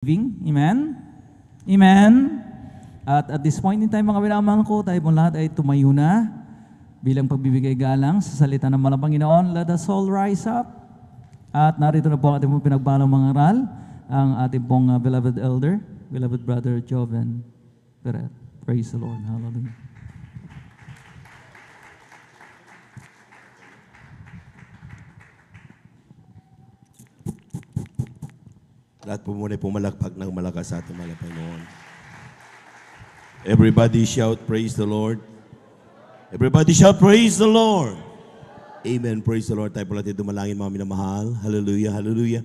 Amen? Amen? At this point in time, mga pinamahal ko, tayo po lahat ay tumayo na bilang pagbibigay galang sa salita ng malang Panginoon. Let us all rise up. At narito na po ang ating pong pinagbalang mga aral, ang ating pong beloved elder, beloved brother Joven Ferrer. Praise the Lord. Hallelujah. Lahat po muna pumalakpak ng malakas sa ating mahal na Panginoon. Everybody shout, praise the Lord. Everybody shout, praise the Lord. Amen, praise the Lord. Tayo po natin dumalangin, mga minamahal. Hallelujah, hallelujah.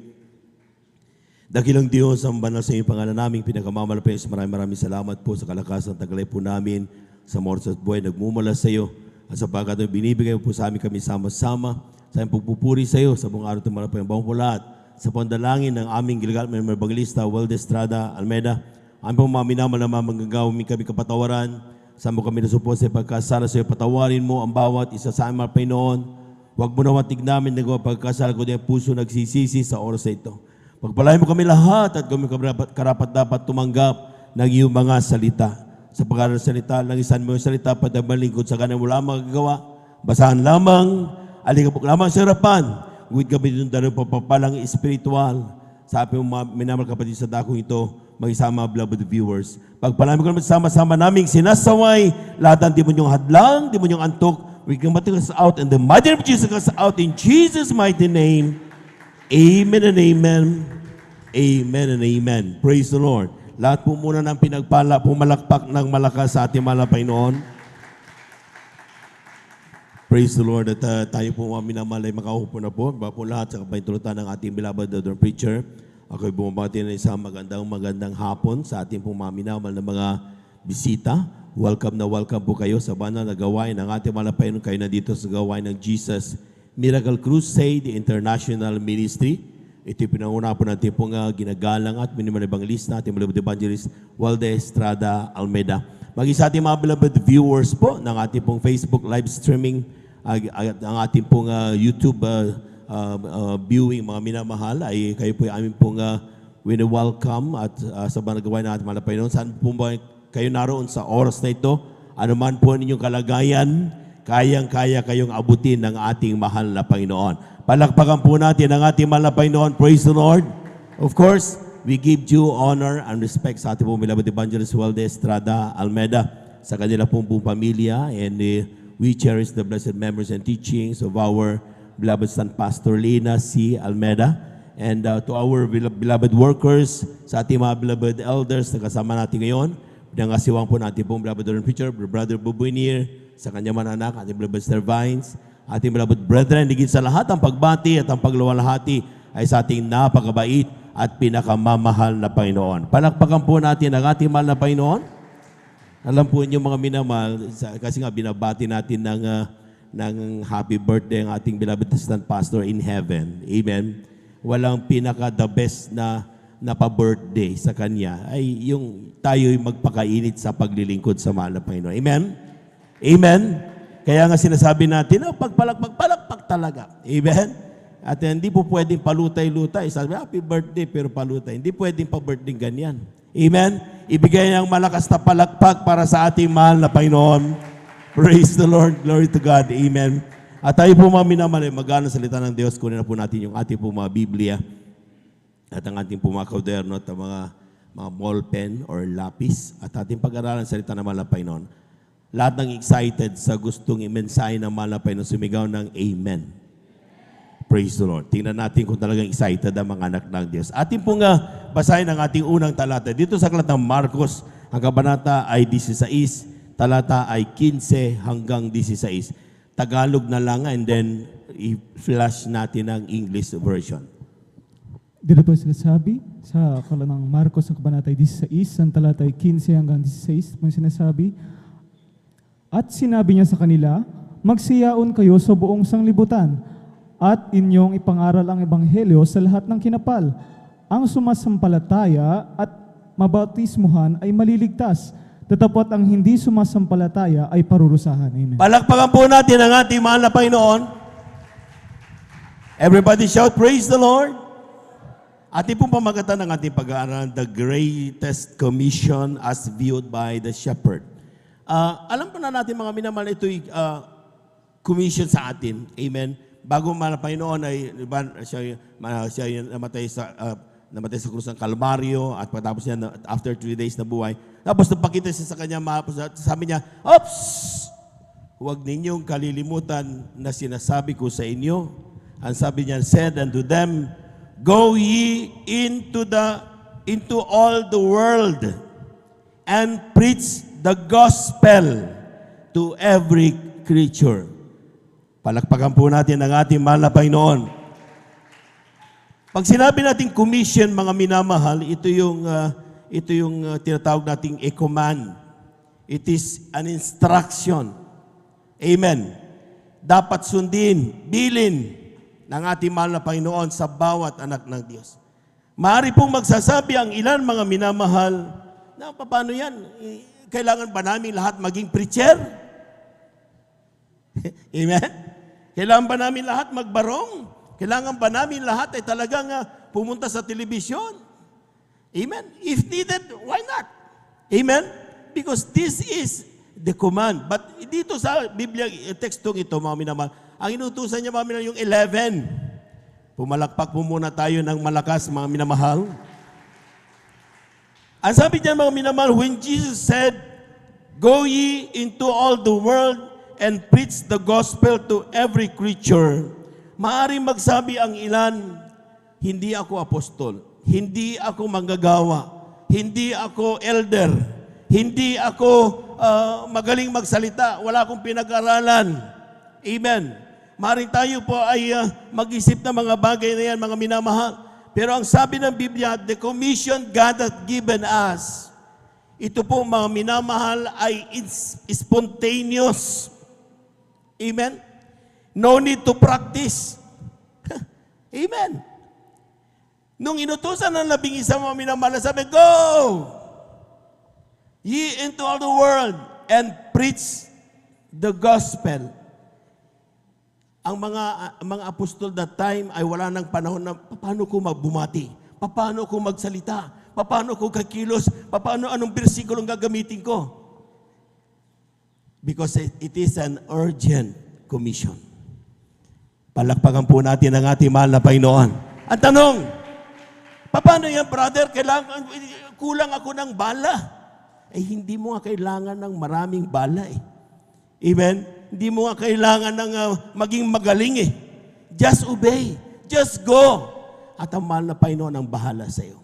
Dakilang Diyos, ang banal sa iyong pangalan naming pinagkamamalapin. Maraming salamat po sa kalakasan tagalay po namin sa Morsas Buhay. Nagmumula sa iyo at sa pagkatong binibigay po sa amin kami sama-sama. Sa iyong pagpupuri sa iyo sa buong araw ng malapay ang bawang pulat. Sa pandalangin ng aming Gilgal, Member Bagalista, Waldes Estrada, Almeida, ang pong mga minamal na mamagagawin kami kapatawaran, saan mo kami nasupos sa pagkasala sa iyo, patawarin mo ang bawat isa sa aming Panginoon. Huwag mo na watig namin nagawa pagkasala ko din ang puso nagsisisi sa oras na ito. Pagpalain mo kami lahat at kami karapat dapat tumanggap ng iyong mga salita. Sa pagkaroon ng salita, langisan mo yung salita, padamang lingkod sa kanan mo lamang magagawa. Basahan lamang, alikabok lamang sa harapan. Huwag kami doon dahil papapalang espiritual. Sa ating mga minamahal kapatid sa dakong ito, mag-isama beloved viewers. Pagpalamin ko naman sama-sama naming sinasaway, lahat ng demonyong hadlang, demonyong antok, we can take us out in the mighty name of Jesus, us out in Jesus' mighty name. Amen and amen. Amen and amen. Praise the Lord. Lahat po muna ng pinagpala, pumalakpak ng malakas sa ating mahal na Panginoon. Praise the Lord. At tayo po mga minamahal ay makaupo na po. Ba po lahat sa kapaintulutan ng ating beloved Elder Preacher. Ako'y bumabati na isang magandang hapon sa ating po mga minamahal na mga bisita. Welcome na welcome po kayo sa banal na gawain ng ating malapayon. Kayo na dito sa gawain ng Jesus Miracle Crusade International Ministry. Ito pinanguna po natin pong ginagalang at minimal evangelist na ating beloved evangelist Waldes Estrada Almeida. Maging sa ating mga beloved viewers po ng ating pong Facebook live streaming, ang ating pong YouTube viewing, mga minamahal, ay kayo po ay aming pong wini-welcome at sa banagawain na ating mahal na Panginoon. Saan po ba kayo naroon sa oras na ito? Ano man po ninyong kalagayan, kayang-kaya kayong abutin ng ating mahal na Panginoon. Palakpakan po natin ang ating mahal na Panginoon. Praise the Lord. Of course, we give due honor and respect sa ating pong beloved evangelist Waldes Estrada Almeida, sa kanila pong pamilya, and we cherish the blessed memories and teachings of our beloved son Pastor Lina C. Almeida, and to our beloved workers, sa ating mga beloved elders na kasama natin ngayon, pinangasiwang po natin pong beloved preacher, Brother Bubuinir, sa kanyang mga anak, ating beloved Sir Vines, ating beloved brethren, higit sa lahat ang pagbati at ang pagluwalhati ay sa ating napakabait at pinakamamahal na Panginoon. Palakpakan po natin ang ating mahal na Panginoon. Alam po niyo mga minamahal, kasi nga binabati natin ng happy birthday ang ating beloved distant pastor in heaven. Amen. Walang pinaka-the best na pa-birthday sa kanya ay yung tayo'y magpakainit sa paglilingkod sa mahal na Panginoon. Amen? Amen? Kaya nga sinasabi natin, pagpalakpak talaga. Amen? At hindi po pwedeng palutay-lutay. Sabi, happy birthday, pero palutay. Hindi pwedeng pa-birthday ganyan. Amen? Ibigay ang malakas na palakpak para sa ating mahal na Panginoon. Praise the Lord. Glory to God. Amen. At tayo po mga minamahal, magana salita ng Diyos. Kunin na po natin yung ating po mga Biblia at ang ating po mga kauderno at mga ballpen or lapis at ating pag-aralan salita ng mahal na Panginoon. Lahat ng excited sa gustong imensahe ng mahal na Panginoon, sumigaw ng Amen. Praise the Lord. Tingnan natin kung talagang excited ang mga anak ng Diyos. Ating pong basahin ang ating unang talata. Dito sa aklat ng Marcos, ang kabanata ay 16, talata ay 15 hanggang 16. Tagalog na lang and then i-flash natin ang English version. Dito po sinasabi sa aklat ng Marcos, ang kabanata ay 16, ang talata ay 15 hanggang 16. May sinasabi, at sinabi niya sa kanila, magsiyaon kayo sa buong sanglibutan, at inyong ipangaral ang ebanghelyo sa lahat ng kinapal. Ang sumasampalataya at mabautismuhan ay maliligtas. Tatapot ang hindi sumasampalataya ay parurusahan. Amen. Palakpakan po natin ang ating mahal na Panginoon. Everybody shout, praise the Lord. Ating pong pamagatan ng ating pag-aaral, The Greatest Commission as Viewed by the Shepherd. Alam po na natin mga minamahal, ito'y commission sa atin. Amen. Bago man ang Panginoon ay siya namatay sa krus ng Kalbaryo at pagkatapos niya after 3 days na buhay. Tapos napakita siya sa kanya, sabi niya, "Oops! Huwag ninyong kalilimutan na sinasabi ko sa inyo." Ang sabi niya, said unto them, "Go ye into all the world and preach the gospel to every creature." Palakpakan po natin ang ating mahal na Panginoon. Pag sinabi natin commission, mga minamahal, ito yung tinatawag nating a command. It is an instruction. Amen. Dapat sundin, bilin ng ating mahal na Panginoon sa bawat anak ng Diyos. Maaari pong magsasabi ang ilan mga minamahal, na paano yan? Kailangan ba namin lahat maging preacher? Amen? Kailangan ba namin lahat magbarong? Kailangan ba namin lahat ay talagang pumunta sa telebisyon? Amen? If needed, why not? Amen? Because this is the command. But dito sa Biblia, tekstong ito, mga minamahal, ang inutusan niya, mga minamahal, yung 11. Pumalakpak po muna tayo ng malakas, mga minamahal. Ang sabi niya, mga minamahal, when Jesus said, "Go ye into all the world and preach the gospel to every creature," maaaring magsabi ang ilan, hindi ako apostol, hindi ako manggagawa, hindi ako elder, hindi ako magaling magsalita, wala akong pinag-aralan. Amen. Maaaring tayo po ay mag-isip ng mga bagay na yan, mga minamahal. Pero ang sabi ng Biblia, the commission God hath given us, ito po mga minamahal ay spontaneous. Amen? No need to practice. Amen. Nung inutusan ng 11 mga minamahal, sabi, "Go ye into all the world and preach the gospel." Ang mga apostol that time ay wala ng panahon na paano ko magbumati, paano ko magsalita, paano ko kakilos, anong bersikulong gagamitin ko. Because it is an urgent commission. Palakpakan po natin ang ating mahal na Panginoon. Ang tanong, paano yan, brother? Kulang ako ng bala. Hindi mo nga kailangan ng maraming bala eh. Amen? Hindi mo nga kailangan ng maging magaling eh. Just obey. Just go. At ang mahal na Panginoon ang bahala sa iyo.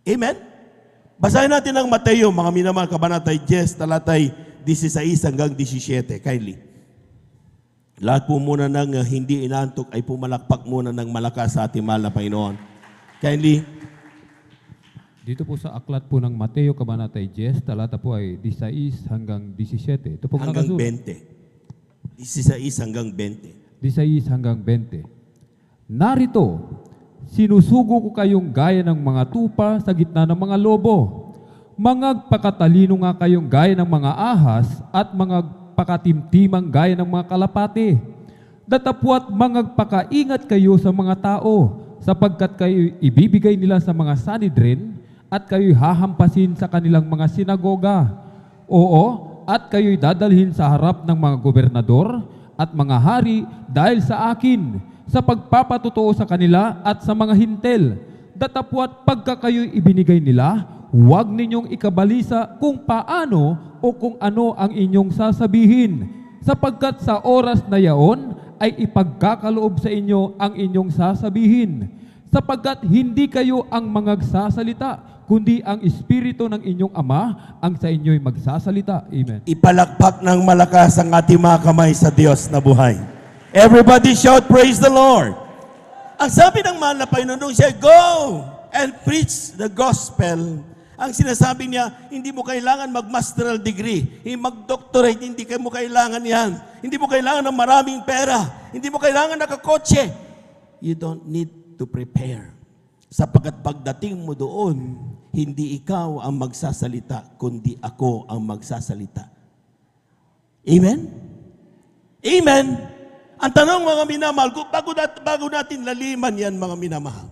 Amen? Basahin natin ang Mateo, mga minamahal, kabanata 10, talatay 16 hanggang 17. Kindly. Lahat po muna ng hindi inantok ay pumalakpak muna ng malakas sa ating mahal na Panginoon. Kindly. Dito po sa aklat po ng Mateo, kabanata 10, talata po ay 16 hanggang 17. Ito po Hanggang nakasulat. 20. 16 hanggang 20. 16 hanggang 20. Narito, sinusugo ko kayong gaya ng mga tupa sa gitna ng mga lobo. Mangagpakatalino nga kayong gaya ng mga ahas at mangagpakatimtimang gaya ng mga kalapate. Datapwat mangagpakaingat kayo sa mga tao, sapagkat kayo ibibigay nila sa mga Sanhedrin at kayo'y hahampasin sa kanilang mga sinagoga. Oo, at kayo'y dadalhin sa harap ng mga gobernador at mga hari dahil sa akin, sa pagpapatotoo sa kanila at sa mga hintel. Datapwat pagka kayo'y ibinigay nila, huwag ninyong ikabalisa kung paano o kung ano ang inyong sasabihin, sapagkat sa oras na yaon ay ipagkakaloob sa inyo ang inyong sasabihin, sapagkat hindi kayo ang mangagsasalita, kundi ang Espiritu ng inyong Ama ang sa inyo'y magsasalita. Amen. Ipalakpak ng malakas ang ating mga kamay sa Diyos na buhay. Everybody shout, praise the Lord. Ang sabi ng mahal na Panginoon nung siya, "Go and preach the gospel." Ang sinasabi niya, hindi mo kailangan mag-masteral degree, mag-doctorate, hindi mo kailangan yan. Hindi mo kailangan ng maraming pera. Hindi mo kailangan nakakotse. You don't need to prepare. Sapagkat pagdating mo doon, hindi ikaw ang magsasalita, kundi ako ang magsasalita. Amen? Amen? Ang tanong, mga minamahal, bago natin laliman yan, mga minamahal,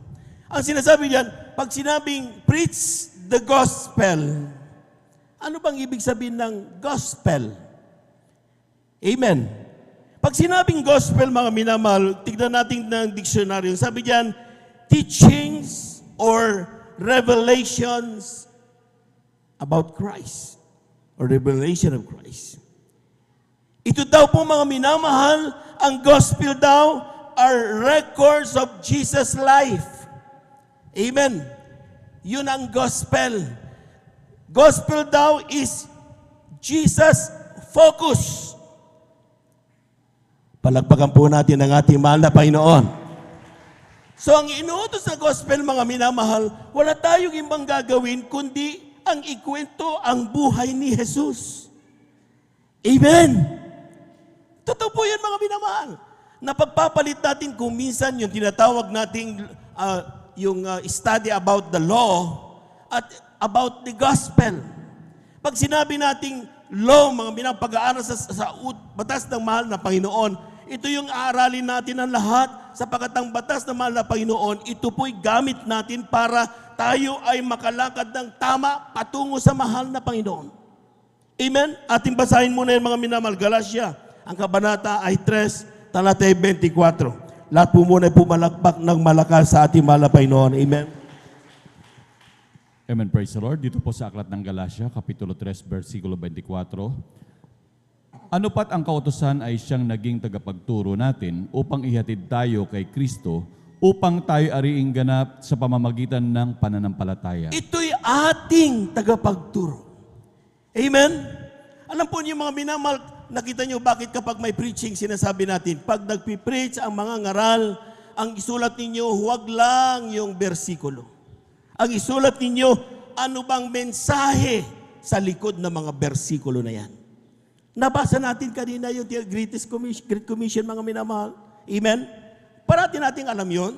Ang sinasabi diyan, pag sinabing preach the gospel, ano bang ibig sabihin ng gospel? Amen. Pag sinabing gospel, mga minamahal, tignan natin ng dictionary. Sabi diyan, teachings or revelations about Christ or revelation of Christ. Ito daw po, mga minamahal, ang gospel daw are records of Jesus' life. Amen. Yun ang gospel. Gospel daw is Jesus focus. Palagpagan po natin ang ating mahal na Panginoon. So ang inuutos na gospel, mga minamahal, wala tayong ibang gagawin kundi ang ikwento ang buhay ni Jesus. Amen. Totoo po yan, mga minamahal. Napagpapalit natin kung minsan yung tinatawag nating study about the law at about the gospel. Pag sinabi nating law, mga pag-aaral sa batas ng mahal na Panginoon, ito yung aaralin natin ang lahat sapagkat ang batas ng mahal na Panginoon, ito po'y gamit natin para tayo ay makalakad ng tama patungo sa mahal na Panginoon. Amen? Ating basahin muna yung mga minamahal. Galatia, ang kabanata ay 3, talata 24. Lahat po muna ay pumalakpak ng malakas sa ating mahal na Panginoon. Amen? Amen, praise the Lord. Dito po sa Aklat ng Galatia, Kapitulo 3, versikulo 24. Ano pat ang kautusan ay siyang naging tagapagturo natin upang ihatid tayo kay Kristo upang tayo ariing ganap sa pamamagitan ng pananampalataya. Ito'y ating tagapagturo. Amen? Alam po niyo, mga minamahal, nakita niyo bakit kapag may preaching, sinasabi natin, pag nagpipreach ang mga ngaral, ang isulat ninyo, huwag lang yung bersikulo. Ang isulat ninyo, ano bang mensahe sa likod ng mga bersikulo na yan. Nabasa natin kanina yung Great Commission, mga minamahal. Amen? Parati nating alam yon.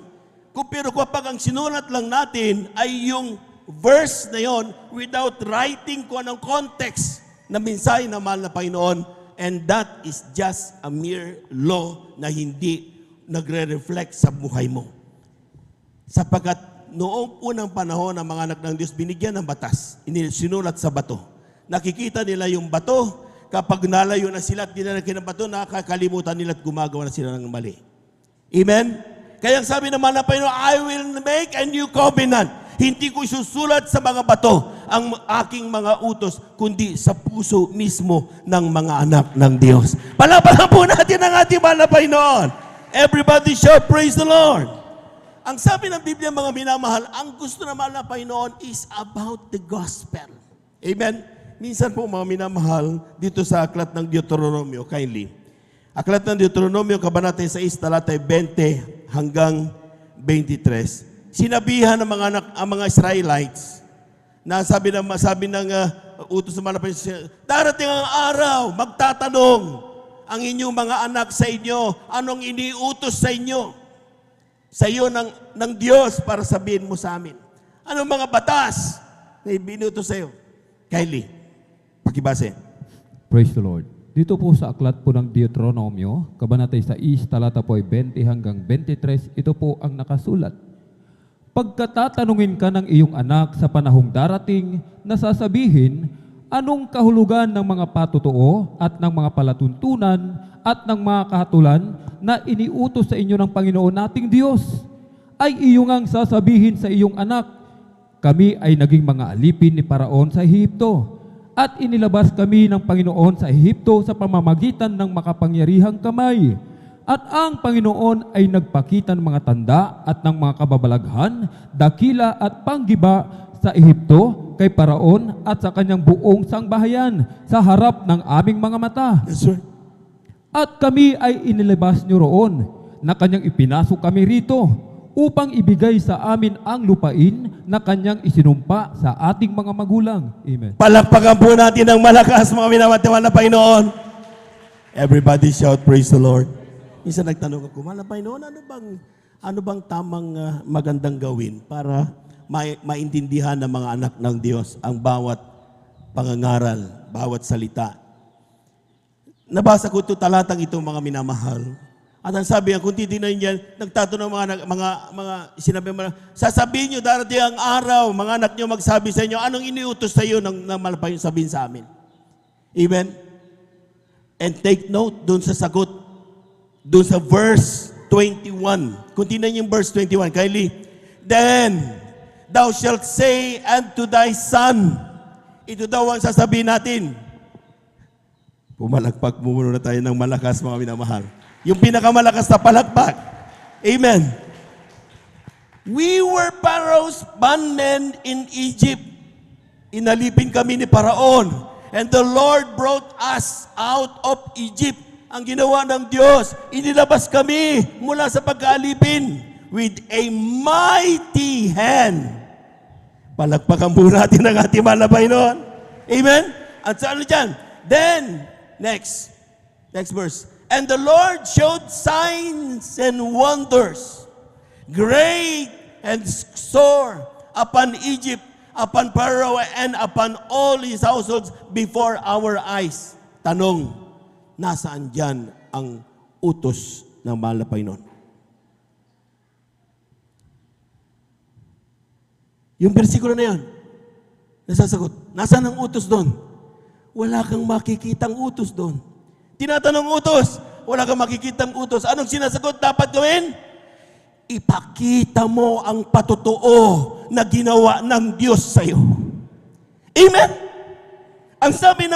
Pero kapag ang sinulat lang natin ay yung verse na yon without writing kung anong context na mensahe ng mahal na Panginoon, and that is just a mere law na hindi nagre-reflect sa buhay mo. Sapagkat noong unang panahon ng mga anak ng Diyos, binigyan ng batas, sinulat sa bato. Nakikita nila yung bato, kapag nalayo na sila at dinalaki ng bato, nakakalimutan nila at gumagawa na sila ng mali. Amen? Kaya ang sabi naman ng Panginoon, I will make a new covenant. Hindi ko isusulat sa mga bato ang aking mga utos, kundi sa puso mismo ng mga anak ng Diyos. Palapalan po natin ang ating mahal na Panginoon. Everybody shout, praise the Lord. Ang sabi ng Biblia, mga minamahal, ang gusto ng mahal na Panginoon is about the gospel. Amen? Minsan po, mga minamahal, dito sa Aklat ng Deuteronomio, kindly. Aklat ng Deuteronomio, kabanata 6, talata 20 hanggang 23. Sinabihan ng ang mga Israelites na sabi ng utos ng mga Panginoon, darating ang araw, magtatanong ang inyong mga anak sa inyo, anong iniutos sa inyo? Sa iyo ng Diyos para sabihin mo sa amin. Anong mga batas na ibinutos sa iyo? Kylie. Pakibase. Praise the Lord. Dito po sa aklat po ng Deuteronomio, kabanata 6, talata po ay 20 hanggang 23, ito po ang nakasulat. Pagkatatanungin ka ng iyong anak sa panahong darating, na sasabihin, anong kahulugan ng mga patutuo at ng mga palatuntunan at ng mga kahatulan na iniutos sa inyo ng Panginoon nating Diyos? Ay iyong ang sasabihin sa iyong anak, kami ay naging mga alipin ni Paraon sa Ehipto. At inilabas kami ng Panginoon sa Ehipto sa pamamagitan ng makapangyarihang kamay. At ang Panginoon ay nagpakita ng mga tanda at ng mga kababalaghan, dakila at panggiba sa Ehipto, kay Paraon at sa kanyang buong sangbahayan sa harap ng aming mga mata. Yes, sir. At kami ay inilabas niyo roon na kanyang ipinasok kami rito upang ibigay sa amin ang lupain na kanyang isinumpa sa ating mga magulang. Amen. Palakpakan po natin ng malakas, mga minamatiwan na Panginoon. Everybody shout, praise the Lord. Minsan nagtanong ako, mahal na Panginoon, ano bang tamang magandang gawin para maintindihan ng mga anak ng Diyos ang bawat pangangaral, bawat salita? Nabasa ko ito talatang ito, mga minamahal. At ang sabi niya, kung titignan niyan, nagtatanong mga sinabi mo, sasabihin niyo darating ang araw, mga anak niyo magsabi sa inyo, anong iniutos sa iyo ng malapayon sabihin sa amin? Amen? And take note dun sa sagot, dun sa verse 21. Kung tignan niyo yung verse 21, Kylie, then thou shalt say unto thy son, ito daw ang sasabihin natin. Pumalakpak muna tayo ng malakas, mga minamahal. Yung pinakamalakas na palakpak. Amen. We were Pharaoh's bondmen in Egypt. Inalipin kami ni Paraon. And the Lord brought us out of Egypt. Ang ginawa ng Diyos, inilabas kami mula sa pagkaalipin with a mighty hand. Palakpakan po natin ang ating malabay noon. Amen? At sa ano dyan? Then, next verse. And the Lord showed signs and wonders, great and sore, upon Egypt, upon Pharaoh, and upon all his households before our eyes. Tanong, nasaan dyan ang utos ng mahal na Panginoon? Yung versikulo na yun, nasasagot, nasaan ang utos doon? Wala kang makikitang utos doon. Tinatanong utos, wala kang makikitang utos. Anong sinasagot dapat gawin? Ipakita mo ang patotoo na ginawa ng Diyos sa iyo. Amen? Ang sabi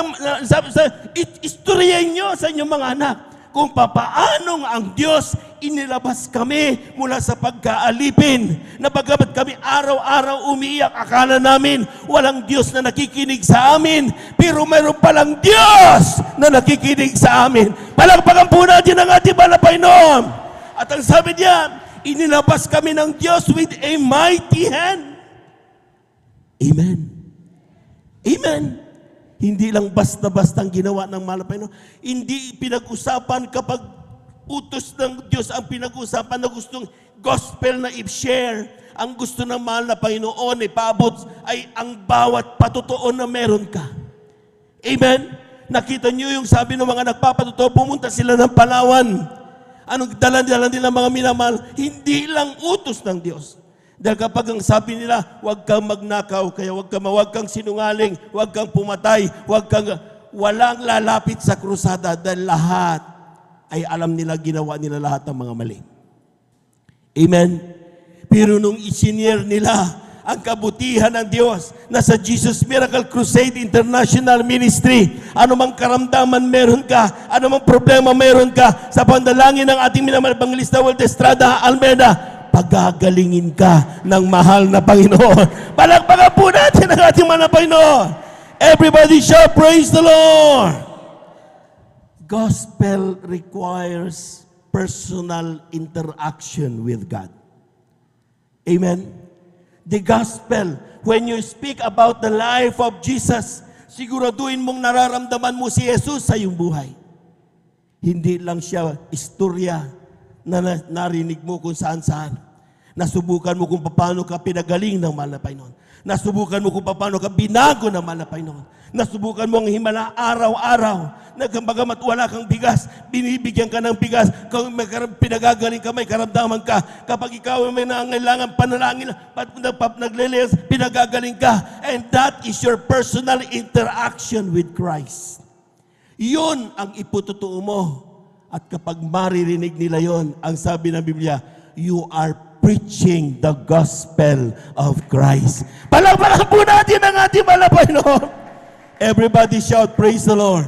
istoryahin nyo sa inyong mga anak kung papaanong ang Diyos inilabas kami mula sa pagkaalipin. Na bagamat kami araw-araw umiiyak, akala namin walang Diyos na nakikinig sa amin. Pero mayroon palang Diyos na nakikinig sa amin. Palakpakan po natin ang ating malapay noon. At ang sabi niya, inilabas kami ng Diyos with a mighty hand. Amen. Amen. Hindi lang basta-bastang ginawa ng malapay noon. Hindi pinag-usapan kapag utos ng Diyos ang pinag-usapan na gustong gospel na i-share. Ang gusto ng mahal na Panginoon ipaabot ay ang bawat patotoo na meron ka. Amen? Nakita niyo yung sabi ng mga nagpapatotoo, pumunta sila ng Palawan. Anong dala-dala nila mga minamahal? Hindi lang utos ng Diyos. Dahil kapag ang sabi nila, huwag kang magnakaw, kaya huwag kang sinungaling, huwag kang pumatay, walang lalapit sa krusada dahil lahat ay alam nila, ginawa nila lahat ng mga mali. Amen? Pero nung isinyer nila ang kabutihan ng Diyos na sa Jesus Miracle Crusade International Ministry, anumang karamdaman meron ka, anumang problema meron ka, sa pandalangin ng ating minamahal Evangelista Walter Estrada Almeida, pagagalingin ka ng mahal na Panginoon. Palakpakan po natin ang ating mahal na Panginoon. Everybody shout, praise the Lord! Gospel requires personal interaction with God. Amen? The gospel, when you speak about the life of Jesus, siguraduhin mong nararamdaman mo si Jesus sa iyong buhay. Hindi lang siya istorya na narinig mo kung saan-saan. Nasubukan mo kung paano ka pinagaling ng mahal na Panginoon. Nasubukan mo kung paano ka binago ng mahal na Panginoon. Nasubukan mo ang himala araw-araw. Bagamat wala kang bigas, binibigyan ka ng bigas. Kung may pinagagaling ka, may karamdaman ka. Kapag ikaw may nangailangan panalangin, naglilias, pinagagaling ka. And that is your personal interaction with Christ. Yun ang ipututoo mo. At kapag maririnig nila yon, ang sabi ng Biblia, you are preaching the gospel of Christ. Palakpakan po natin ang ating malapay, Lord. Everybody shout, praise the Lord.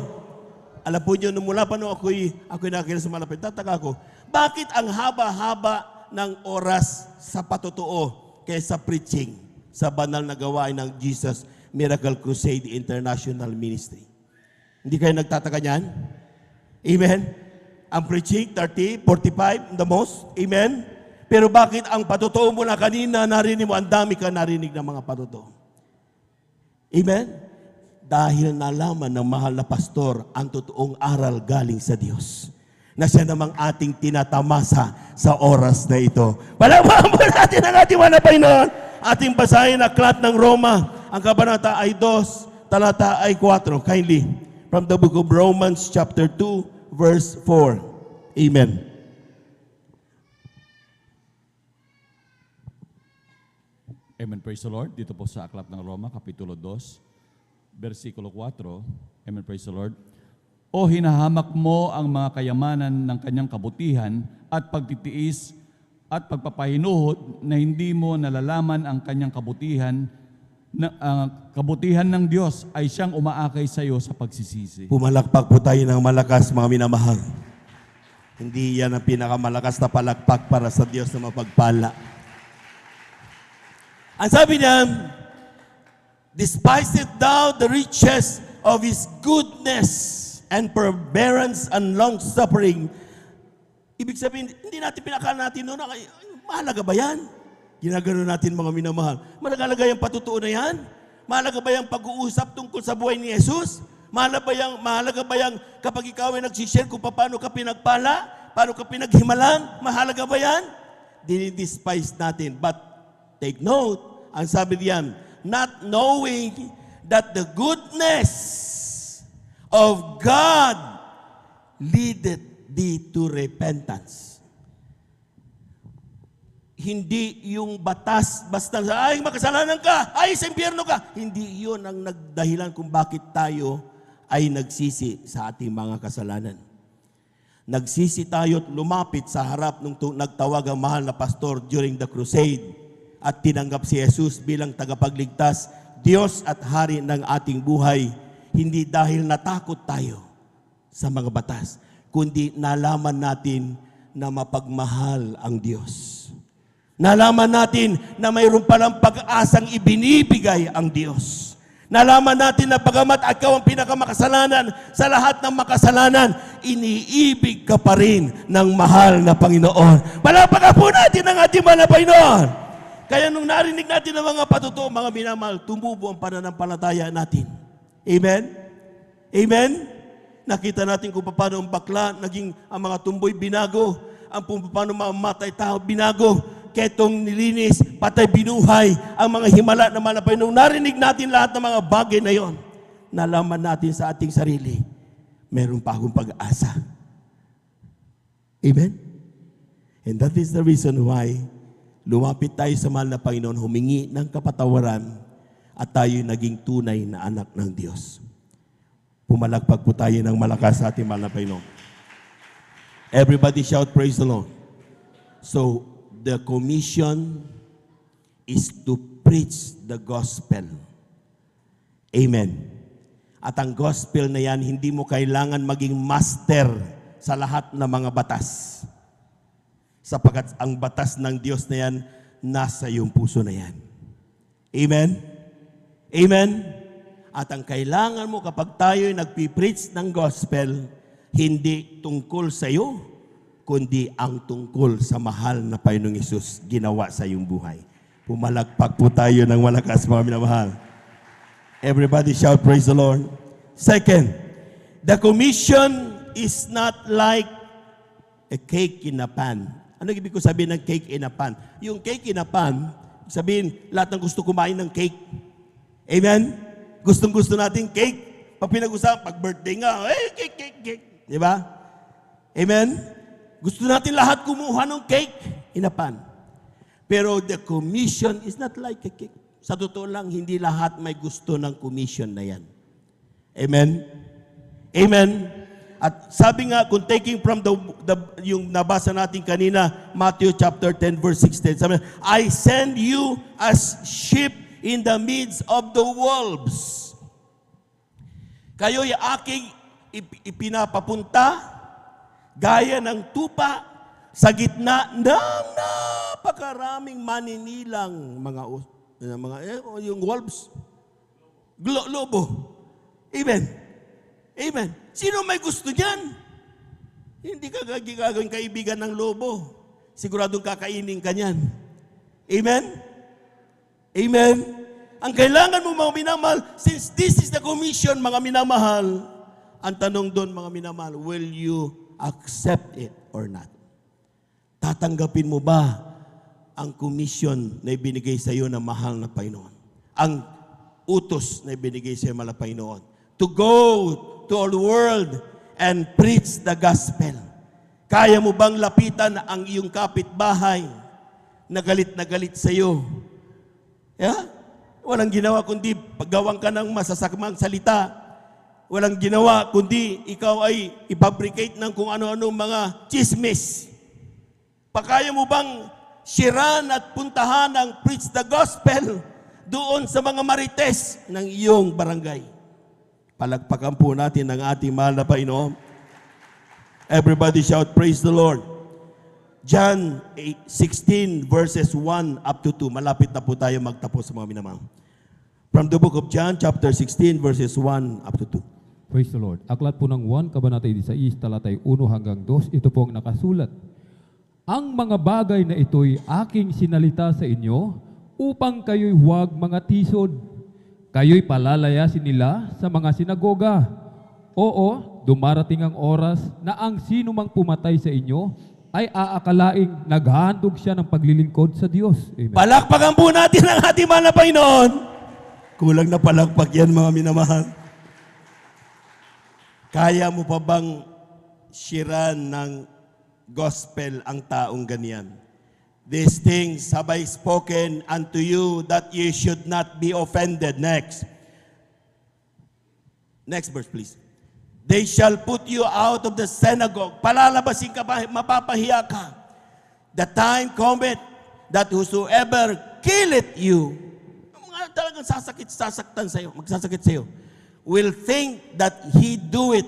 Alam po nyo, nung mula pa nung ako'y nakakita sa malapay, tataka ko, bakit ang haba-haba ng oras sa patotoo kaysa preaching sa banal na gawain ng Jesus Miracle Crusade International Ministry? Hindi kayo nagtataka niyan? Amen? Ang preaching, 30, 45, the most. Amen? Pero bakit ang patotoo mo na kanina narinig mo, ang dami ka narinig ng mga patotoo? Amen? Dahil nalaman ng mahal na pastor ang totoong aral galing sa Diyos, na siya namang ating tinatamasa sa oras na ito. Palakpakan po natin ang ating mga Panginoon. Ating basahin ang aklat ng Roma. Ang kabanata ay 2, talata ay 4. Kindly, from the book of Romans chapter 2, verse 4. Amen. Amen, praise the Lord. Dito po sa Aklat ng Roma, Kapitulo 2, versikulo 4. Amen, praise the Lord. O hinahamak mo ang mga kayamanan ng kanyang kabutihan at pagtitiis at pagpapahinuhod na hindi mo nalalaman ang kanyang kabutihan, na kabutihan ng Diyos ay siyang umaakay sa iyo sa pagsisisi. Pumalakpak po tayo ng malakas, mga minamahal. Hindi yan ang pinakamalakas na palakpak para sa Diyos na mapagpala. Ang sabi niya, despiseth thou the riches of His goodness and forbearance and long-suffering. Ibig sabihin, hindi natin pinakala natin noon, mahalaga ba yan? Ginagano natin mga minamahal. Mahalaga yung patutuo na yan? Mahalaga ba yung pag-uusap tungkol sa buhay ni Jesus? Mahalaga ba yung kapag ikaw ay nagsishare kung paano ka pinagpala? Paano ka pinaghimalang? Mahalaga ba yan? Dinidespise natin. But take note, ang sabi diyan, not knowing that the goodness of God leadeth thee to repentance. Hindi yung batas, basta, ay, makasalanan ka, ay, sa impyerno ka. Hindi yun ang nagdahilan kung bakit tayo ay nagsisi sa ating mga kasalanan. Nagsisi tayo at lumapit sa harap nung nagtawag ang mahal na pastor during the crusade at tinanggap si Jesus bilang tagapagligtas, Diyos at Hari ng ating buhay. Hindi dahil natakot tayo sa mga batas, kundi nalaman natin na mapagmahal ang Diyos. Nalaman natin na mayroon palang pag-asang ibinibigay ang Diyos. Nalaman natin na bagamat ikaw ang pinakamakasalanan sa lahat ng makasalanan, iniibig ka pa rin ng mahal na Panginoon. Palakpakan po natin ang ating mahal na Panginoon. Kaya nung narinig natin ang mga patutuo, mga minamahal, tumubo ang pananampalataya natin. Amen? Amen? Nakita natin kung paano ang bakla, naging ang mga tumboy binago, ang paano mamatay tao binago, ketong nilinis, patay binuhay, ang mga himala na malapay. Nung narinig natin lahat ng mga bagay na yon, nalaman natin sa ating sarili, meron pa akong pag-asa. Amen? And that is the reason why lumapit tayo sa mahal na Panginoon, humingi ng kapatawaran, at tayo naging tunay na anak ng Diyos. Pumalakpak po tayo ng malakas sa ating mahal na Panginoon. Everybody shout, praise the Lord. So, the commission is to preach the gospel. Amen. At ang gospel na yan, hindi mo kailangan maging master sa lahat ng mga batas. Sapagkat ang batas ng Diyos na yan, nasa iyong puso na yan. Amen? Amen? At ang kailangan mo kapag tayo'y nagpipreach ng gospel, hindi tungkol sa iyo, kundi ang tungkol sa mahal na Panginoong Hesus ginawa sa iyong buhay. Pumalakpak po tayo ng malakas, mga minamahal. Everybody shout, praise the Lord. Second, the commission is not like a cake in a pan. Ano ibig ko sabihin ng cake in a pan? Yung cake in a pan, sabihin, lahat ng gusto kumain ng cake. Amen? Gustong-gusto natin cake. Pag pinag-usapan, pag birthday nga, cake. Di ba? Amen? Gusto natin lahat kumuha ng cake in a pan. Pero the commission is not like a cake. Sa totoo lang, hindi lahat may gusto ng commission na yan. Amen? Amen? At sabi nga, kung taking from yung nabasa natin kanina, Matthew chapter 10 verse 16, sabi, I send you as sheep in the midst of the wolves. Kayo'y aking ipinapapunta gaya ng tupa sa gitna ng napakaraming maninilang yung wolves. Lobo. Amen. Amen. Sino may gusto niyan? Hindi ka gagawin kaibigan ng lobo. Siguradong kakainin ka niyan. Amen? Amen? Ang kailangan mo, mga minamahal, since this is the commission, mga minamahal, ang tanong doon, mga minamahal, will you accept it or not? Tatanggapin mo ba ang commission na ibinigay sa iyo ng mahal na Panginoon? Ang utos na ibinigay sa iyo ng mahal na Panginoon? To go to all the world and preach the gospel. Kaya mo bang lapitan ang iyong kapitbahay na galit sa iyo? Yeah? Walang ginawa kundi paggawang ka ng masasakamang salita. Walang ginawa kundi ikaw ay ipabricate ng kung ano-ano mga chismis. Pakaya mo bang siran at puntahan ang preach the gospel doon sa mga marites ng iyong barangay? Palagpakan po natin ang ating mahal na Panginoon. Everybody shout, praise the Lord. John 16 verses 1 up to 2. Malapit na po tayo magtapos sa mga minamahal. From the book of John chapter 16 verses 1 up to 2. Praise the Lord. Aklat po ng 1, Kabanata 16, talatay 1 hanggang 2. Ito po ang nakasulat. Ang mga bagay na ito'y aking sinalita sa inyo upang kayo'y huwag mga tisod. Kayo'y palalayasin nila sa mga sinagoga. Oo, dumarating ang oras na ang sino mang pumatay sa inyo ay aakalaing naghahandog siya ng paglilingkod sa Diyos. Amen. Palakpakan po natin ang ating mahal na Panginoon. Kulang na palakpak yan, mga minamahal. Kaya mo pa bang siran ng gospel ang taong ganyan? These things have I spoken unto you that ye should not be offended. Next verse please. They shall put you out of the synagogue. Palalabasin ka ba? Mapapahiya ka. The time cometh that whosoever killeth you, mga talagang sasaktan sa'yo, magsasakit sa'yo, will think that he do it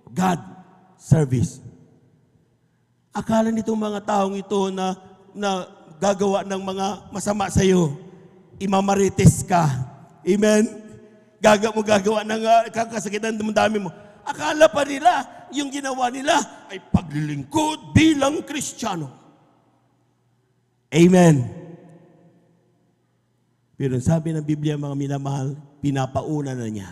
God service. Akala nitong mga taong ito na gagawa ng mga masama sa iyo, imamarites ka. Amen? Gagawa ng kakasakitan ng dami mo. Akala pa nila, yung ginawa nila ay paglilingkod bilang Kristiyano. Amen. Pero sabi ng Biblia, mga minamahal, pinapauna na niya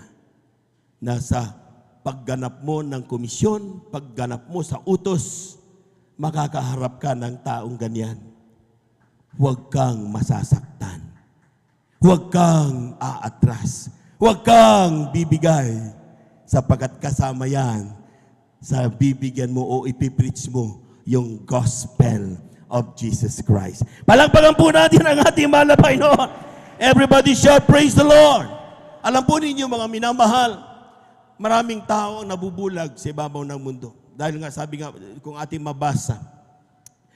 na sa pagganap mo ng komisyon, pagganap mo sa utos, makakaharap ka ng taong ganyan. Huwag kang masasaktan. Huwag kang aatras. Huwag kang bibigay. Sapagkat kasama yan sa bibigyan mo o ipipreach mo yung gospel of Jesus Christ. Palakpakan po natin ang ating mahal na Panginoon. Everybody shout, praise the Lord. Alam po ninyo mga minamahal, maraming tao ang nabubulag sa ibabaw ng mundo. Dahil nga sabi nga, kung ating mabasa,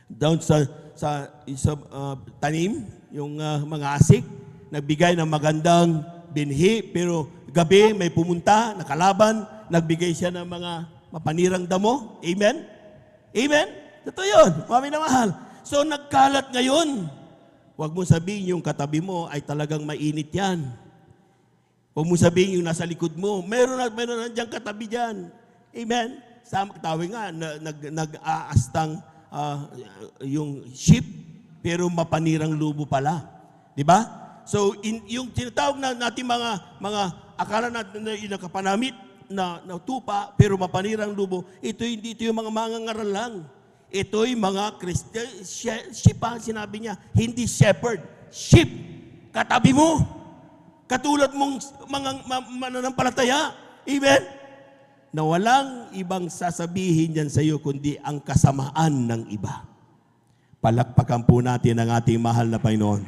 down sa tanim, yung mga asik, nagbigay ng magandang binhi, pero gabi may pumunta, nakalaban, nagbigay siya ng mga mapanirang damo. Amen? Amen? Ito yun, mami na mahal. So nagkalat ngayon. Huwag mo sabihin yung katabi mo ay talagang mainit yan. Huwag mo sabihin yung nasa likod mo, meron na dyan katabi dyan. Amen? Sa tawag nga, nag-aastang yung sheep, pero mapanirang lubo pala. Di ba? So, yung tinatawag natin mga akala natin na inakapanamit na tupa, pero mapanirang lubo, ito hindi ito yung mga mangangaral lang. Ito'y mga Christian, sheep ang sinabi niya, hindi shepherd, sheep. Katabi mo, katulad mong mga mananampalataya. Amen? Na walang ibang sasabihin yan sa iyo kundi ang kasamaan ng iba. Palakpakan po natin ang ating mahal na Panginoon.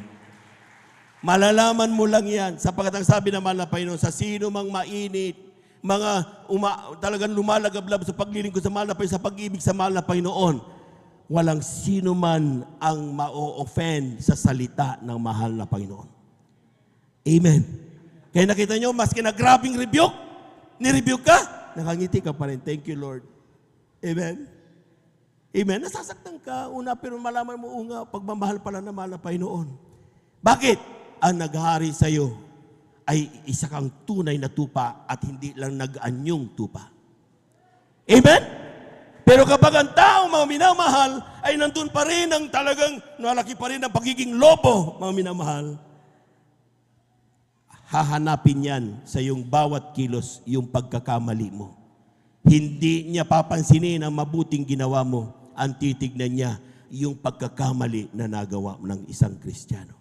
Malalaman mo lang yan, sapagkat ang sabi ng mahal na Panginoon, sa sino mang mainit, mga talagang lumalagablab sa paglilingkod sa mahal na Panginoon, sa pag-ibig sa mahal na Panginoon, walang sino man ang ma-offend sa salita ng mahal na Panginoon. Amen. Kaya nakita nyo, maski na grabing rebuke, ni-rebuke ka, nakangiti ka pa rin. Thank you, Lord. Amen? Amen? Nasasaktan ka, una, pero malaman mo, nga, pagmamahal pala ng mahal na Panginoon. Bakit? Ang naghari sa iyo ay isa kang tunay na tupa at hindi lang nag-anyong tupa. Amen? Pero kapag ang tao, mga minamahal, ay nandun pa rin ang talagang nalaki pa rin ang pagiging lobo, mga minamahal, hahanapin yan sa iyong bawat kilos yung pagkakamali mo. Hindi niya papansinin ang mabuting ginawa mo. Ang titignan niya yung pagkakamali na nagawa ng isang Kristiyano.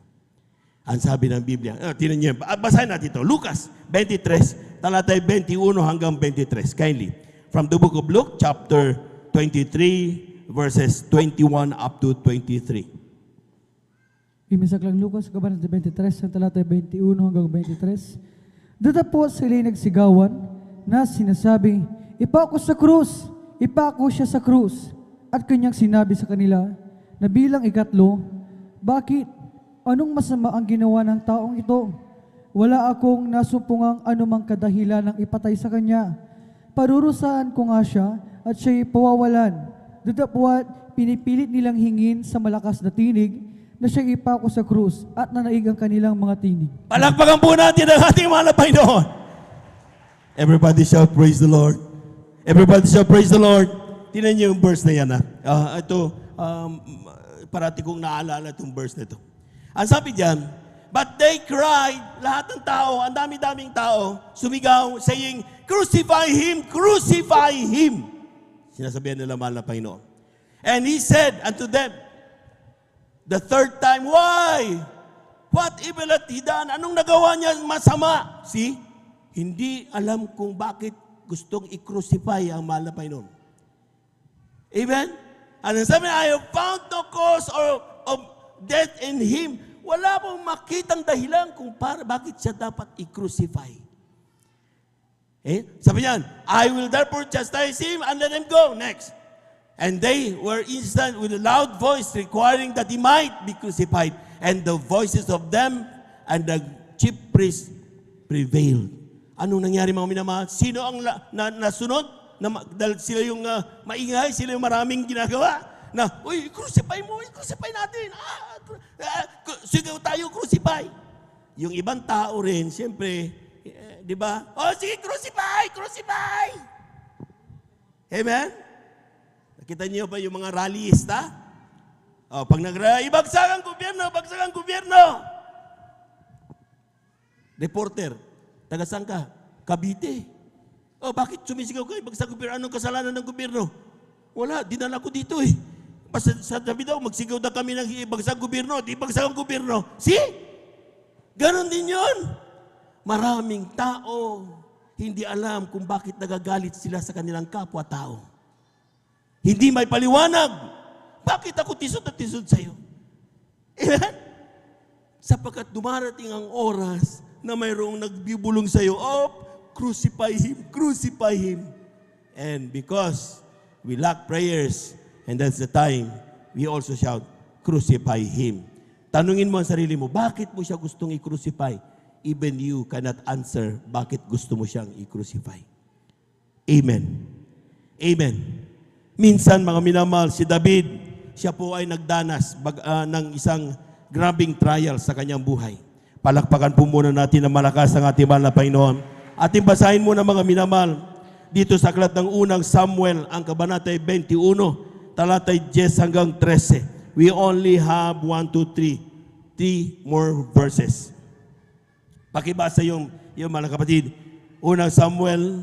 Ang sabi ng Biblia, tinan niyo, basahin natin ito. Lucas 23, talatay 21 hanggang 23. Kindly. From the book of Luke, chapter 23, verses 21 up to 23. Imisaklang Lucas, Kabanata 23, ang talata 21 hanggang 23. Dito po sila nagsigawan na sinasabi, ipako sa krus, ipako siya sa krus. At kanyang sinabi sa kanila na bilang ikatlo, bakit? Anong masama ang ginawa ng taong ito? Wala akong nasumpungang anumang kadahilan ng ipatay sa kanya. Parurusahan ko nga siya at siya'y pawawalan. Datapwat pinipilit nilang hingin sa malakas na tinig na siya'y ipako sa krus at nanaig ang kanilang mga tinig. Palakpakan po natin ang ating mahal na Panginoon. Everybody shout, praise the Lord. Everybody shout, praise the Lord. Tingnan niyo yung verse na yan. Parati kong naalala itong verse na ito. Ang sabi diyan, but they cried, lahat ng tao, ang dami-daming tao, sumigaw, saying, crucify Him, crucify Him. Sinasabihan nila mahal na Panginoon. And He said unto them, the third time, why? What evil hath He done? Anong nagawa niya masama? See? Hindi alam kung bakit gustong i-crucify ang mahal na Panginoon. Amen? Ano sabi niya, I have found no cause of death in Him. Wala pong makitang dahilan kung bakit siya dapat i-crucify. Sabi niyan, I will therefore chastise Him and let Him go. Next. And they were instant with a loud voice requiring that He might be crucified. And the voices of them and the chief priests prevailed. Anong nangyari mga minamahal? Sino ang nasunod? Dahil sila yung maingay, sila yung maraming ginagawa. Na, uy, crucify mo, crucify natin. Sigaw tayo, crucify. Yung ibang tao rin, siyempre, di ba? Oh, sige, crucify, crucify. Amen? Nakita niyo ba yung mga rallyista? Oh, pag ibagsak ang gobyerno, bagsak ang gobyerno. Reporter, taga saan ka? Cavite. Oh, bakit sumisigaw kayo? Bagsak ang gobyerno. Anong kasalanan ng gobyerno? Wala, dinala ko dito eh. Basta sabi daw, magsigaw na kami ng ibagsak ang gobyerno. Di bagsak ang gobyerno. See? Ganon din yun. Maraming tao hindi alam kung bakit nagagalit sila sa kanilang kapwa-tao. Hindi may paliwanag. Bakit ako tisod at tisod sa'yo? Amen? Sapagkat dumarating ang oras na mayroong nagbibulong sa'yo, crucify Him, crucify Him. And because we lack prayers, and that's the time, we also shout, crucify Him. Tanungin mo ang sarili mo, bakit mo siya gustong i-crucify? Even you cannot answer bakit gusto mo siyang i-crucify. Amen. Amen. Minsan, mga minamahal, si David, siya po ay nagdanas ng isang grabing trial sa kanyang buhay. Palakpakan po muna natin na malakas ang ating mahal na Panginoon. Ating basahin muna mga minamahal dito sa aklat ng unang Samuel, ang kabanata 21, talatay 10 hanggang 13. We only have 1, 2, 3 more verses. Pakibasa yung mga kapatid. Unang Samuel,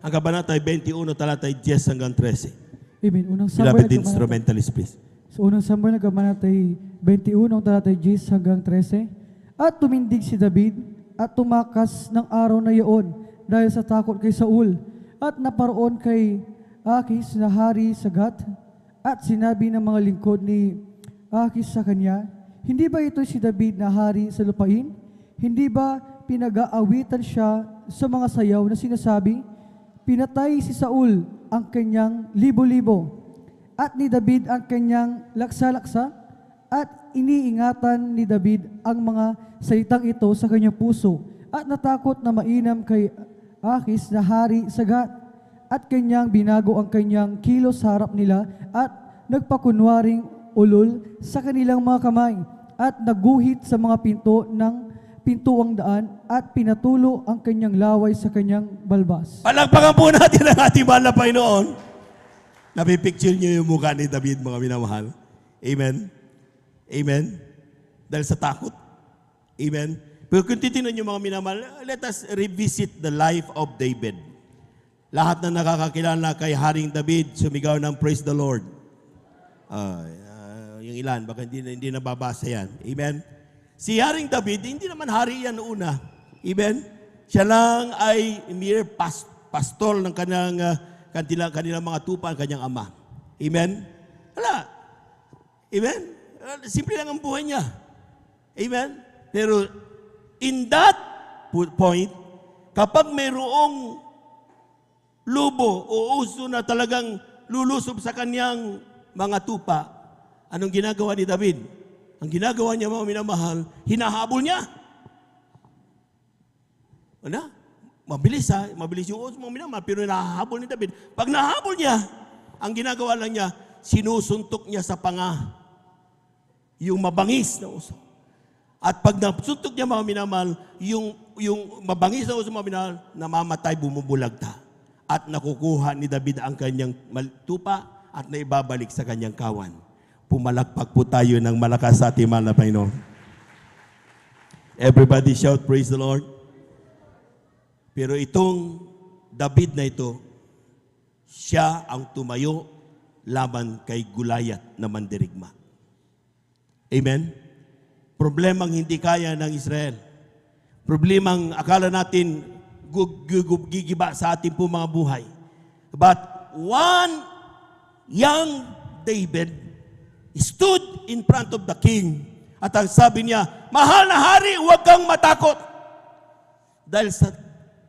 ang kabanata 21, talatay 10 hanggang 13. Amen. Unang Samuel, Beloved instrumentalist, please. So, unang Samuel, kabanata 21, talatay 10 hanggang 13. At tumindig si David at tumakas ng araw na iyon dahil sa takot kay Saul at naparoon kay Akis na hari sa Gat at sinabi ng mga lingkod ni Akis sa kanya, hindi ba ito si David na hari sa lupain? Hindi ba pinag-aawitan siya sa mga sayaw na sinasabi, pinatay si Saul ang kanyang libo-libo at ni David ang kanyang laksa-laksa at iniingatan ni David ang mga salitang ito sa kanyang puso at natakot na mainam kay Akis na hari sa Gat at kanyang binago ang kanyang kilos sa harap nila at nagpakunwaring ulol sa kanilang mga kamay at naguhit sa mga pintuang daan at pinatulo ang kanyang laway sa kanyang balbas. Palakpakan po natin ang ating mahal na Panginoon. Napipicture niyo yung mukha ni David, mga minamahal. Amen. Amen. Dahil sa takot. Amen. Pero kung titignan niyo mga minamahal, let us revisit the life of David. Lahat na nakakakilala kay Haring David, sumigaw ng praise the Lord. Yung ilan, baka hindi nababasa yan. Amen. Si Haring David, hindi naman hari yan una. Amen. Siya lang ay mere pastol ng kanilang mga tupa, ang kanyang ama. Amen. Wala. Amen. Simple lang ang buhay niya. Amen? Pero in that point, kapag mayroong lubo o uso na talagang lulusob sa kanyang mga tupa, anong ginagawa ni David? Ang ginagawa niya, mga minamahal, hinahabol niya. Ano? Mabilis yung uso, mga minamahal, pero nahahabol ni David. Pag nahabol niya, ang ginagawa lang niya, sinusuntok niya sa panga yung mabangis na uso. At pag nasuntok niya, mga minamahal, yung mabangis na uso, mga minamahal, namamatay, bumubulagta. At nakukuha ni David ang kanyang tupa at naibabalik sa kanyang kawan. Pumalakpak po tayo ng malakas sa ating mahal na Panginoon. Everybody shout, praise the Lord. Pero itong David na ito, siya ang tumayo laban kay Goliath na mandirigma. Amen? Problemang hindi kaya ng Israel. Problemang akala natin gigiba sa ating po mga buhay. But one young David stood in front of the king at ang sabi niya, "Mahal na hari, huwag kang matakot." Dahil sa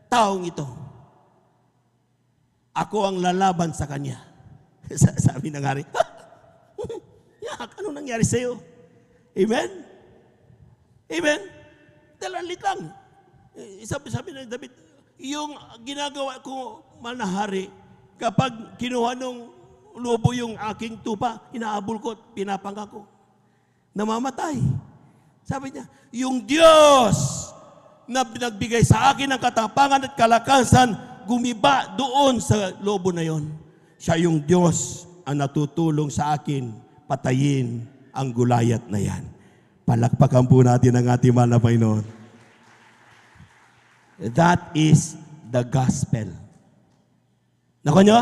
taong ito, ako ang lalaban sa kanya. Sabi ng hari, "Yak, ano nangyari sa iyo?" Amen? Amen? Dalalit lang. Sabi ng David, yung ginagawa ko, mahal na hari, kapag kinuha nung lobo yung aking tupa, inaabol ko, pinapanga ko. Namamatay. Sabi niya, yung Diyos na nagbigay sa akin ng katapangan at kalakasan, gumiba doon sa lobo na yon. Siya yung Diyos ang natutulong sa akin patayin ang Goliath na yan. Palakpakan po natin ang ating mahal na Panginoon. That is the gospel. Nako nyo?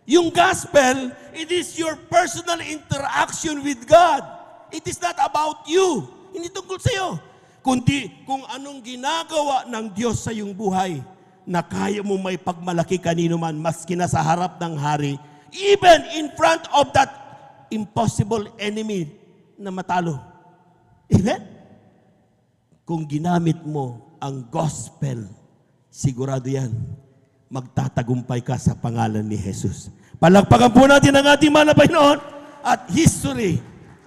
Yung gospel, it is your personal interaction with God. It is not about you. Hindi tungkol sa iyo. Kundi kung anong ginagawa ng Diyos sa iyong buhay na kaya mo may pagmalaki kanino man maski na sa harap ng hari, even in front of that impossible enemy na matalo. Amen? Kung ginamit mo ang gospel, sigurado yan, magtatagumpay ka sa pangalan ni Jesus. Palakpakan po natin ang ating mahal na Panginoon at history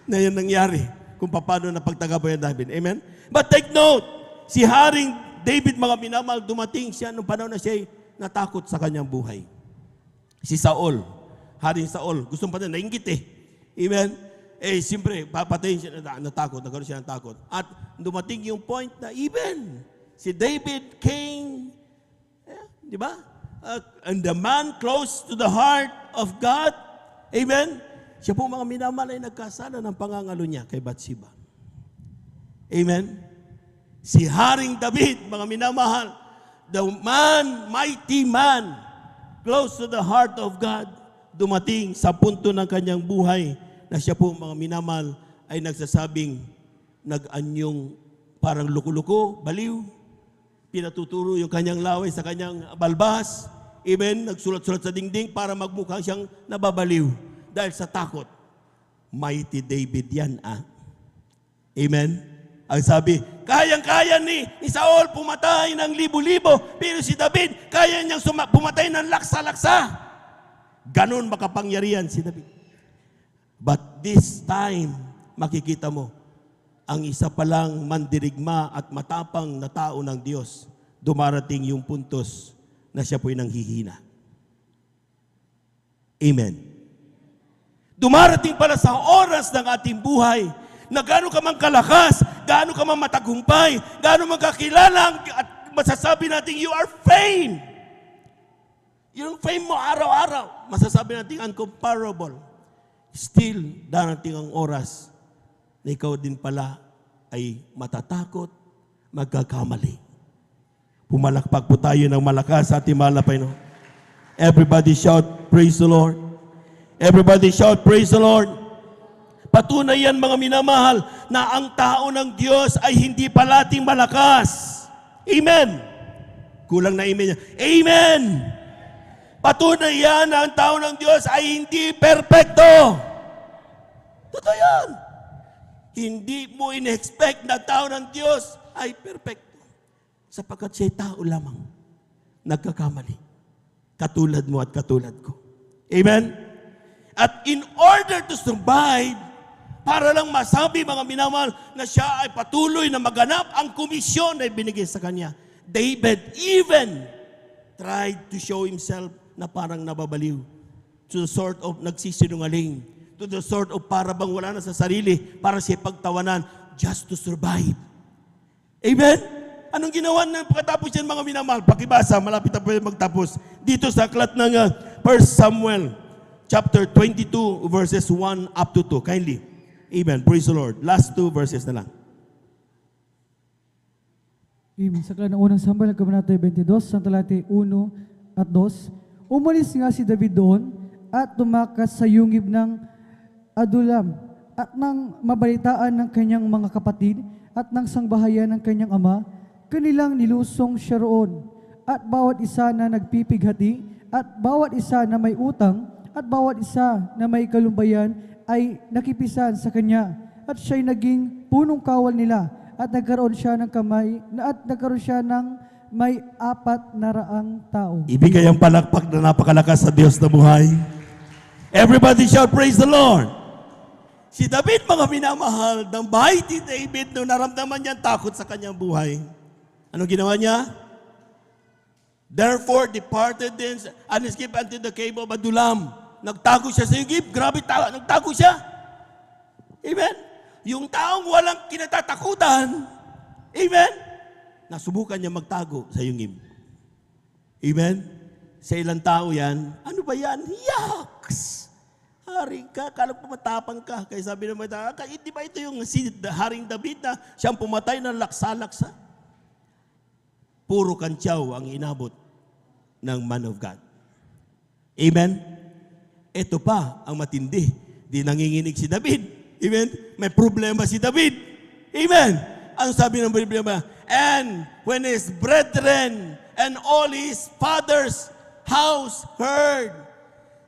na yan nangyari kung paano napagtagabayan David. Amen? But take note, si Haring David, mga minamahal, dumating siya nung panahon na siya natakot sa kanyang buhay. Si Saul, Haring Saul, gustong pa na nainggit eh. Amen? Siyempre, papatayin siya, natakot, nagkaroon siya ng takot. At dumating yung point na even si David came, di ba? And the man close to the heart of God, amen? Siya po mga minamahal ay nagkasala ng pangangalo niya kay Bathsheba. Amen? Si Haring David, mga minamahal, the man, mighty man, close to the heart of God, dumating sa punto ng kanyang buhay na siya po mga minamahal ay nagsasabing nag-anyong parang luko-luko, baliw, pinatuturo yung kanyang laway sa kanyang balbas, amen, nagsulat-sulat sa dingding para magmukhang siyang nababaliw dahil sa takot. Mighty David yan, Amen? Ang sabi, kayang-kaya ni Saul pumatay ng libo-libo, pero si David, kaya niyang pumatay ng laksa-laksa. Ganon makapangyarihan si David. But this time, makikita mo, ang isa palang mandirigma at matapang na tao ng Diyos, dumarating yung puntos na siya po'y nanghihina. Amen. Dumarating pala sa oras ng ating buhay na gaano ka man kalakas, gaano ka man matagumpay, gaano man kakilala at masasabi natin, you are fame. Yung fame mo araw-araw, masasabi natin uncomparable. Still, darating ang oras na ikaw din pala ay matatakot, magkakamali. Pumalakpak po tayo ng malakas sa ating mahal na Panginoon. Everybody shout, praise the Lord. Everybody shout, praise the Lord. Patunay yan, mga minamahal, na ang tao ng Diyos ay hindi palating malakas. Amen. Kulang na amen niya. Amen. Patunay yan na ang tao ng Diyos ay hindi perpekto. Totoo yan. Hindi mo in-expect na tao ng Diyos ay perfecto. Sapagkat siya'y tao lamang. Nagkakamali. Katulad mo at katulad ko. Amen? At in order to survive, para lang masabi mga minamahal na siya ay patuloy na maganap ang komisyon na ibinigay sa kanya. David even tried to show himself na parang nababaliw. To the sort of nagsisinungaling. To the sort of para bang wala na sa sarili para siya pagtawanan just to survive. Amen? Anong ginawa na pagkatapos yan mga minamahal? Pakibasa, malapit na po magtapos. Dito sa aklat ng 1 Samuel chapter 22 verses 1 up to 2. Kindly. Amen. Praise the Lord. Last 2 verses na lang. Amen. Sa aklat ng unang Samuel, kabanata 22, sa talata 1 at 2, umalis nga si David doon at tumakas sa yungib ng Adulam at nang mabalitaan ng kanyang mga kapatid at ng sangbahayan ng kanyang ama, kanilang nilusong siya roon. At bawat isa na nagpipighati, at bawat isa na may utang, at bawat isa na may kalumbayan ay nakipisan sa kanya. At siya'y naging punong kawal nila. At nagkaroon siya ng may 400 tao. Ibigay ang palakpak na napakalakas sa Diyos na buhay. Everybody shout, praise the Lord. Si David, mga minamahal, ng mighty David, nung naramdaman niya takot sa kanyang buhay, anong ginawa niya? Therefore departed then and escaped unto the cave of Adullam. Nagtago siya sa Egypt. Grabe, nagtago siya. Amen? Yung taong walang kinatatakutan, amen? Nasubukan niya magtago sa Egypt. Amen? Sa ilang tao yan, ano ba yan? Yaks! Haring ka, kala pumatapang ka. Kaya sabi naman, di ba ito yung si Haring David na siyang pumatay ng laksa-laksa? Puro kantyaw ang inabot ng man of God. Amen? Ito pa ang matindi. Di nanginginig si David. Amen? May problema si David. Amen? Ano sabi ng problema? And when his brethren and all his father's house heard,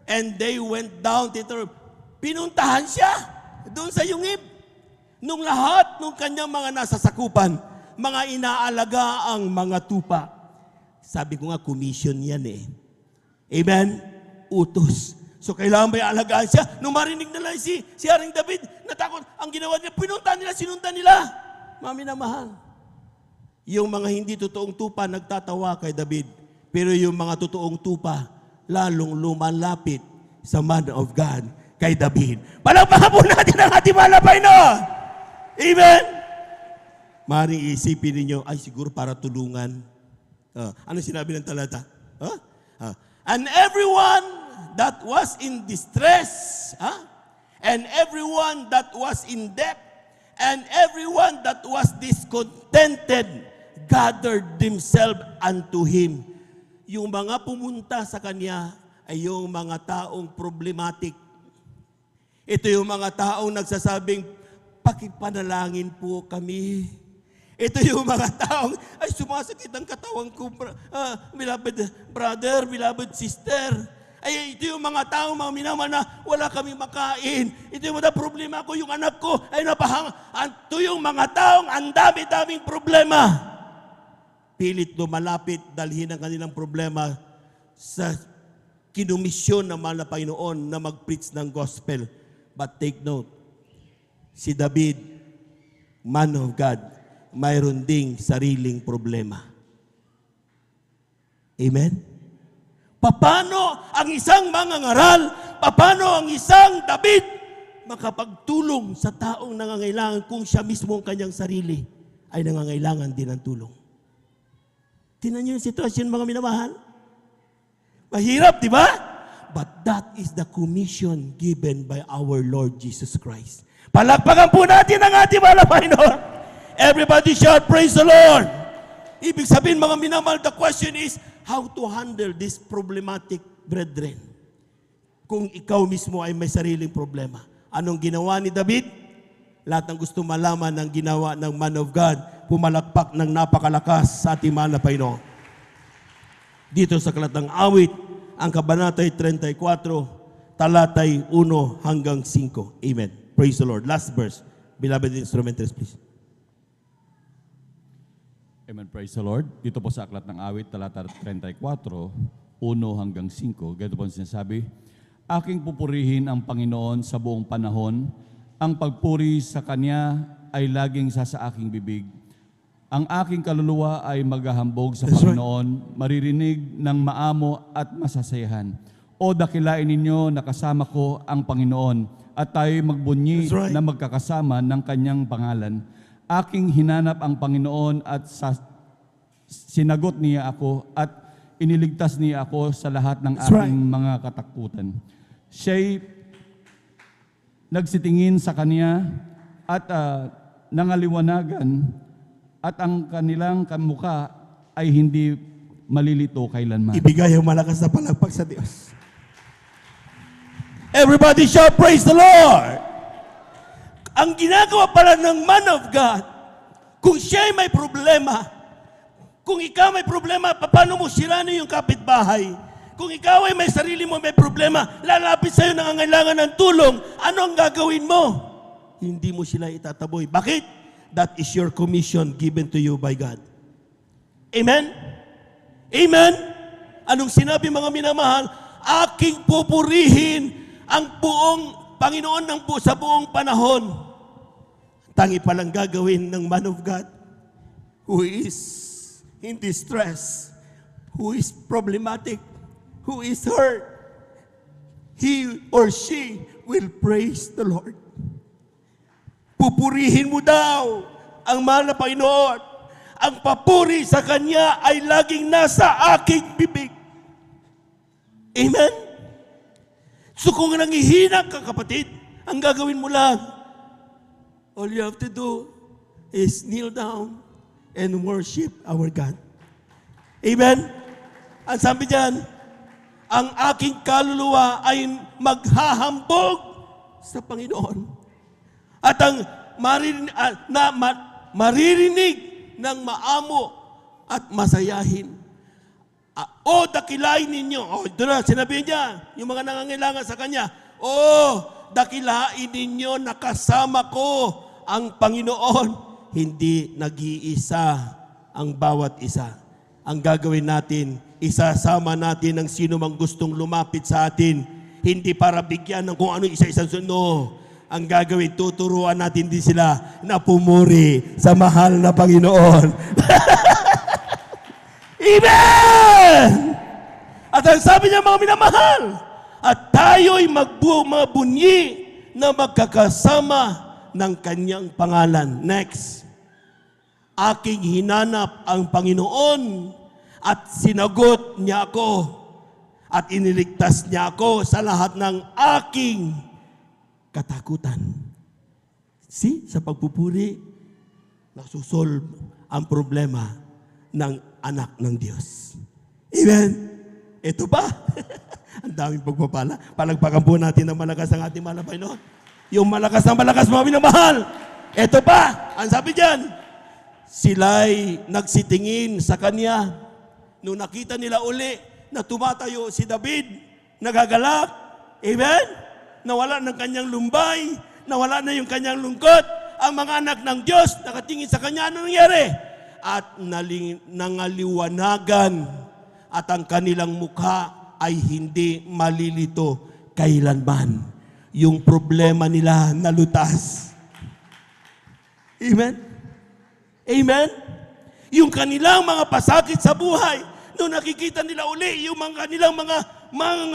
and they went down to the... Pinuntahan siya doon sa Yungib. Nung lahat ng kanyang mga nasasakupan, mga inaalaga ang mga tupa. Sabi ko nga, commission yan eh. Amen? Utos. So kailangan ba alagaan siya? Nung marinig na lang si Haring David, natakot, ang ginawa niya, pinunta nila, sinunta nila. Mami na mahal. Yung mga hindi totoong tupa, nagtatawa kay David. Pero yung mga totoong tupa, lalong lumalapit sa man of God, kay David. Palakpakan po natin ang ating malapay noon. Amen? Maring isipin ninyo, ay siguro para tulungan. Ano sinabi ng talata? And everyone that was in distress, and everyone that was in debt, and everyone that was discontented, gathered themselves unto him. Yung mga pumunta sa kanya ay yung mga taong problematic. Ito yung mga taong nagsasabing, pakipanalangin po kami. Ito yung mga taong, ay sumasakit ang katawan ko, beloved brother, beloved sister. Ay ito yung mga taong mga minamahal na wala kami makain. Ito yung mga problema ko, yung anak ko ay napahanga. Ito yung mga taong ang dami-daming problema. Pilit lumalapit, dalhin ang kanilang problema sa kinumisyon ng mahal na Panginoon na mag-preach ng gospel. But take note, si David, man of God, mayroon ding sariling problema. Amen? Paano ang isang mangangaral, paano ang isang David makapagtulong sa taong nangangailangan kung siya mismo ang kanyang sarili ay nangangailangan din ng tulong? Tingnan niyo yung sitwasyon, mga minamahal. Mahirap, di ba? But that is the commission given by our Lord Jesus Christ. Palakpakan po natin ang ating mahal na Panginoon. Everybody shout, praise the Lord. Ibig sabihin, mga minamahal, the question is, how to handle this problematic brethren? Kung ikaw mismo ay may sariling problema. Anong ginawa ni David? Lahat ng gusto malaman ng ginawa ng man of God, pumalakpak ng napakalakas sa ating mahal na Panginoon. Dito sa Aklat ng Awit, ang kabanatay 34, talatay 1 hanggang 5. Amen. Praise the Lord. Last verse. Beloved instrumentalists, please. Amen. Praise the Lord. Dito po sa Aklat ng Awit, talata 34, 1 hanggang 5. Ganito po ang sinasabi, aking pupurihin ang Panginoon sa buong panahon. Ang pagpuri sa Kanya ay laging sa aking bibig. Ang aking kaluluwa ay maghahambog sa That's right. Panginoon, maririnig ng maamo at masasayahan. O dakilain ninyo na kasama ko ang Panginoon at tayo'y magbunyi That's right. na magkakasama ng Kanyang pangalan. Aking hinanap ang Panginoon at sinagot niya ako at iniligtas niya ako sa lahat ng That's aking mga katakutan. Siya'y nagsitingin sa Kanya at nangaliwanagan at ang kanilang kamukha ay hindi malilito kailanman. Ibigay ang malakas na palakpak sa Diyos. Everybody shout, praise the Lord! Ang ginagawa pala ng man of God, kung siya ay may problema, kung ikaw may problema, paano mo siranin yung kapitbahay? Kung ikaw ay may sarili mo may problema, lalapit sa'yo nangangailangan ng tulong, ano ang gagawin mo? Hindi mo sila itataboy. Bakit? That is your commission given to you by God. Amen? Amen? Anong sinabi mga minamahal? Aking pupurihin ang buong Panginoon sa buong panahon. Tangi palang gagawin ng man of God who is in distress, who is problematic, who is hurt. He or she will praise the Lord. Pupurihin mo daw ang mahal na Panginoon. Ang papuri sa Kanya ay laging nasa aking bibig. Amen? So kung nangihina ka kapatid, ang gagawin mo lang, all you have to do is kneel down and worship our God. Amen? Ang sabi diyan, ang aking kaluluwa ay maghahambog sa Panginoon. At ang maririnig ng maamo at masayahin. O dakilain ninyo. O, doon na, sinabi niya, yung mga nangangailangan sa Kanya, o, dakilain ninyo, nakasama ko ang Panginoon. Hindi nag-iisa ang bawat isa. Ang gagawin natin, isasama natin ang sino mang gustong lumapit sa atin. Hindi para bigyan ng kung ano isa-isa. No. Ang gagawin, tuturuan natin din sila na pumuri sa mahal na Panginoon. Amen! At ang sabi niya, mga minamahal, at tayo'y magbunyi na magkakasama ng Kanyang pangalan. Next. Aking hinanap ang Panginoon at sinagot niya ako at iniligtas niya ako sa lahat ng aking katakutan. See, sa pagpupuri, nasusolve ang problema ng anak ng Diyos. Amen? Ito pa. Ang daming pagpapala. Palagpakan po natin ng malakas ang ating mahal na Panginoon. Yung malakas na malakas, mga minamahal. Ito pa. Ang sabi dyan, sila'y nagsitingin sa Kanya. Nung nakita nila uli na tumatayo si David, nagagalak. Amen? Nawala ng kanyang lumbay, nawala na yung kanyang lungkot. Ang mga anak ng Diyos nakatingin sa Kanya, ano nangyari? At nangaliwanagan at ang kanilang mukha ay hindi malilito kailanman. Yung problema nila nalutas. Amen? Amen? Yung kanilang mga pasakit sa buhay, nung nakikita nila uli, yung mga kanilang mga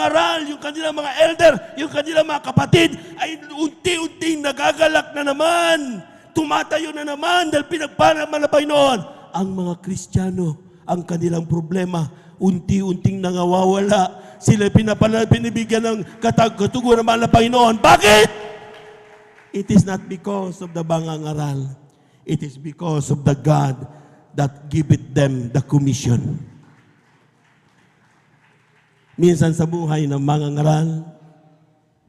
ngaral, yung kanilang mga elder, yung kanilang mga kapatid, ay unti-unting nagagalak na naman. Tumatayo na naman dahil pinagpalaman na Panginoon. Ang mga Kristiyano, ang kanilang problema, unti-unting nangawawala. Sila pinibigyan ng katuguran ng mahal na Panginoon. Bakit? It is not because of the bangangaral. It is because of the God that giveth them the commission. Minsan sa buhay ng mangangaral,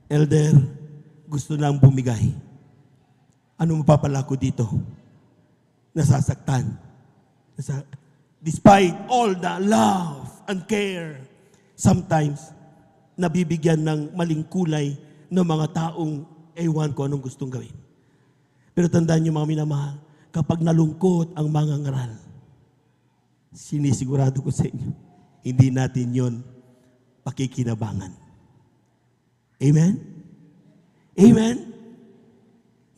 elder, gusto nang bumigay. Ano mapapala ko dito? Nasasaktan. Despite all the love and care, sometimes nabibigyan ng maling kulay ng mga taong ewan ko anong gustong gawin. Pero tandaan niyo mga minamahal, kapag nalungkot ang mga ngaral, sinisigurado ko sa inyo, hindi natin yon pakikinabangan. Amen? Amen?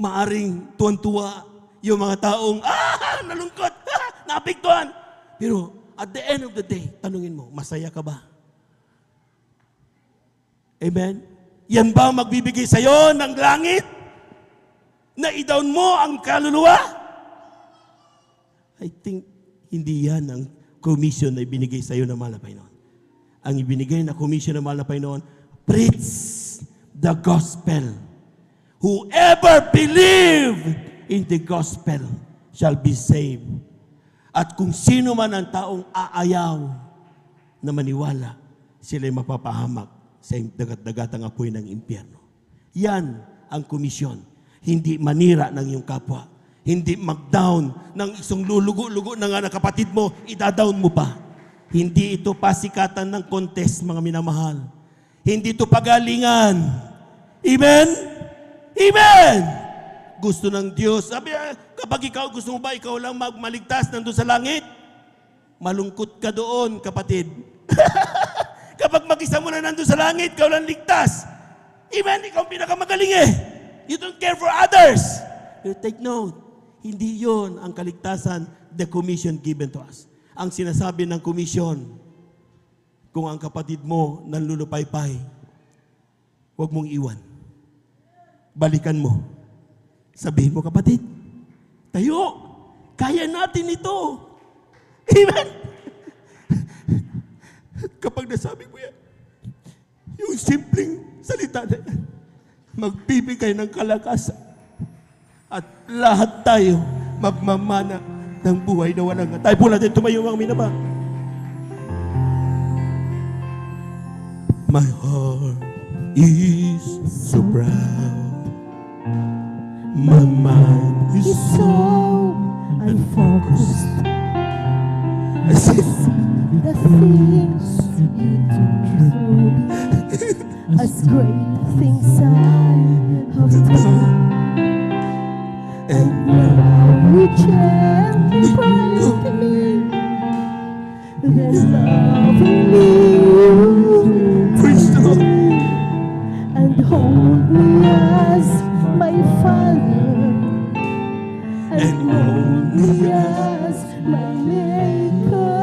Maaring tuwan-tuwa yung mga taong, nalungkot, naapektuhan. Pero at the end of the day, tanungin mo, masaya ka ba? Amen? Yan ba ang magbibigay sa'yo ng langit? Na i-down mo ang kaluluwa? I think hindi yan ang commission na ibinigay sa'yo ng mahal na Panginoon. Ang ibinigay na commission ng mahal na Panginoon, preach the gospel. Whoever believe in the gospel shall be saved. At kung sino man ang taong aayaw na maniwala, sila'y mapapahamak sa dagat-dagatang apoy ng impyerno. Yan ang komisyon. Hindi manira ng iyong kapwa. Hindi mag-down ng isang lulugo-lugo na nga na kapatid mo, ida-down mo pa. Hindi ito pasikatan ng contest, mga minamahal. Hindi ito pagalingan. Amen? Amen! Gusto ng Diyos. Sabi, kapag ikaw, gusto mo ba ikaw lang maligtas nandun sa langit? Malungkot ka doon, kapatid. Kapag mag-isa mo na nandun sa langit, ikaw lang ligtas. Amen? Ikaw ang pinakamagaling eh. You don't care for others. You take note. Hindi yon ang kaligtasan, the commission given to us. Ang sinasabi ng commission, kung ang kapatid mo nanlulupaypay, huwag mong iwan. Balikan mo. Sabihin mo, kapatid, tayo, kaya natin ito. Amen? Kapag nasabi mo yan, yung simpleng salita na yan, magbibigay ng kalakasan at lahat tayo magmamana ng buhay na walang hanggan. Tayo po natin tumayo mga minamahal. My heart is so proud. My mind is so unfocused. As if the things you do as great things I have done, and now you gently break me. There's love in you, praise the Lord. and hold me as my Father, and hold me as my Maker.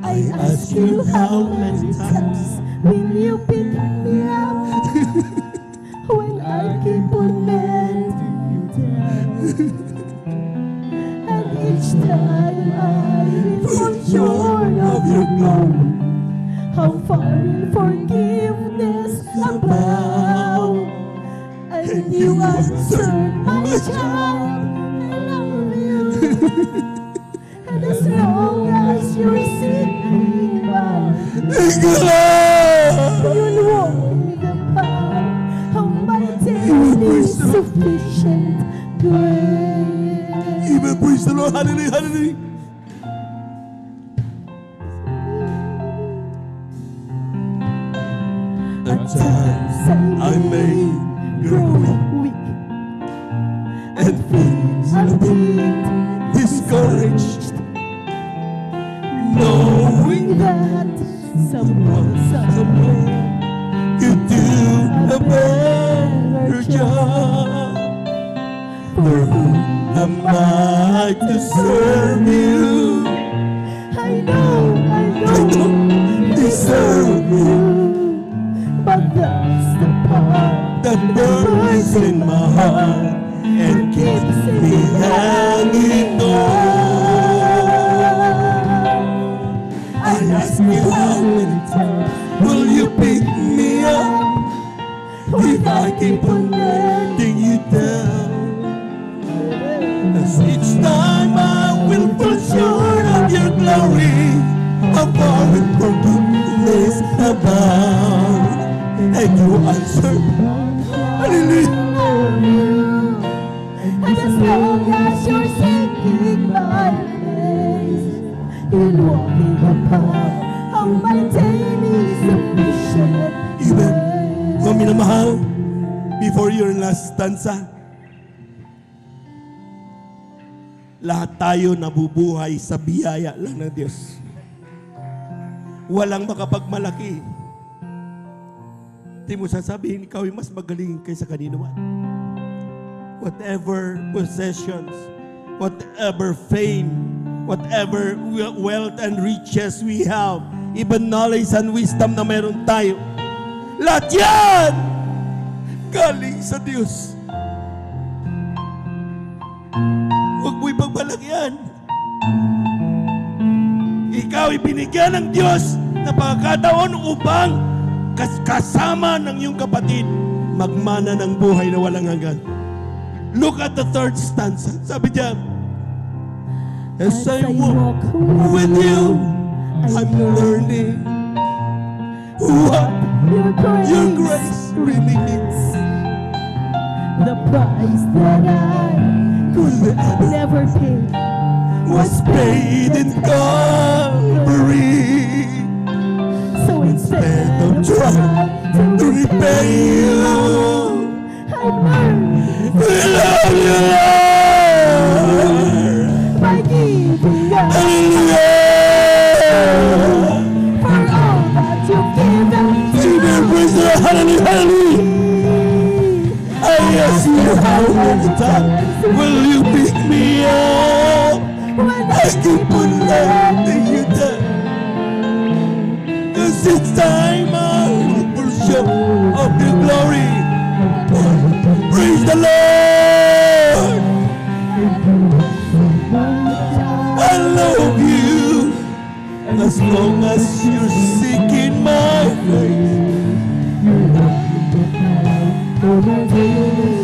I ask you how many times will you pick me up when I keep on letting you down? And each time I fall short of your glory, how far in forgiveness abound. And you answered my child, I love you. And as long as you're sitting by, you'll walk in the path of my daily sufficient grace. Amen. Praise the Lord. Hallelujah. Hallelujah. At times I may grow weak and feel a bit discouraged, knowing that someone somewhere You do a better job. For whom am I to serve you? I don't Deserve you. but that's the part That burns in my heart and keeps me hanging on. I ask you how many times will you pick me up if I keep on letting you down? As each time I will fall short of your glory, how far will forgiveness abound? And you answer, hallelujah. And as long as you're singing my praise, you'll walk in the path of my daily sufficient Amen. Mga minamahal, before your last stanza. Lahat tayo nabubuhay sa biyaya lang ng Diyos. Walang makapagmalaki. Di mo sasabihin, ikaw ay mas magaling kaysa kanino man. Whatever possessions, whatever fame, whatever wealth and riches we have, even knowledge and wisdom na meron tayo, lahat yan galing sa Diyos. Huwag mo ipagmalagyan. Ikaw ibinigyan ng Diyos na pagkakataon upang kasama ng iyong kapatid magmana ng buhay na walang hanggan. Look at the third stanza. Sabi niya, as I walk with you, I'm learning what your grace really means. The price that I could never pay Was paid in Calvary. So Instead of trying to repay you, I learned we love you, Lord. by giving up Hallelujah. for all that you've given Amen. Praise the Lord. Hallelujah. Hallelujah. I ask you how many times will you pick me up? I keep on letting you down. 'Cause it's time I will show of your glory. Praise the Lord. I love you as long as you're seeking my face.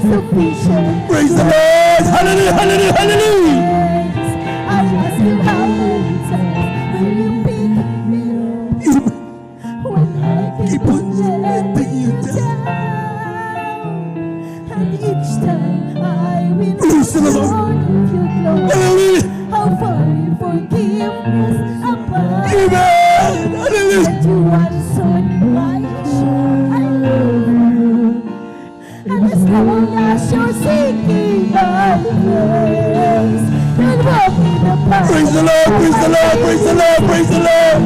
sufficient. Praise the Lord. Hallelujah. Hallelujah. Hallelujah. I ask you how many times will you pick me up when I keep on letting you down? And each time I will Praise the Lord. show of your glory. Hallelujah. How far your forgiveness above. Amen. Hallelujah. That you answered my I love you. And as long as you're seeking my face, you'll walk in the path. Praise the Lord. Praise the Lord. Praise the Lord. Praise the Lord.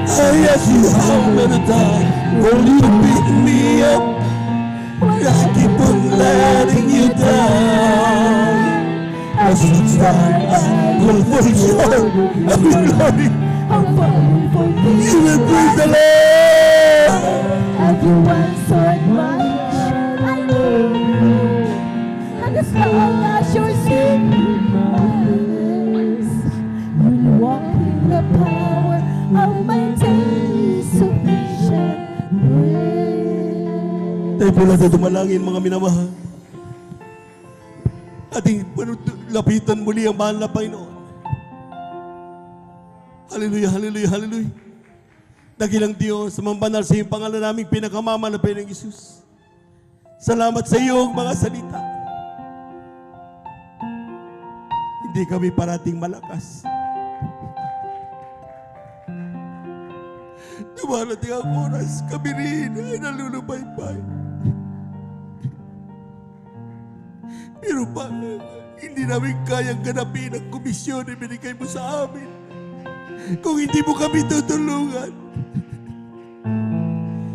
I ask you how many times will you pick me up? I keep on letting you down. As each time I will fall short of your glory. How far your forgiveness You will praise the Lord. have you answered my I love you. And as long as you're seeking my face, you'll walk in the power of my daily sufficient grace. Tayo po natin tumalangin mga minamahal. Ating lapitan muli ang mahal na Panginoon. Hallelujah, hallelujah, hallelujah. Dakilang Diyos, mambanal sa iyong pangalan naming pinakamamalapay ng Isus. Salamat sa iyong mga salita. Hindi kami parating malakas. Dumarating ang oras, kami rin ay nalulubaypay. Pero hindi namin kayang ganapin ang komisyon na binigay mo sa amin. Kung hindi mo kami tutulungan,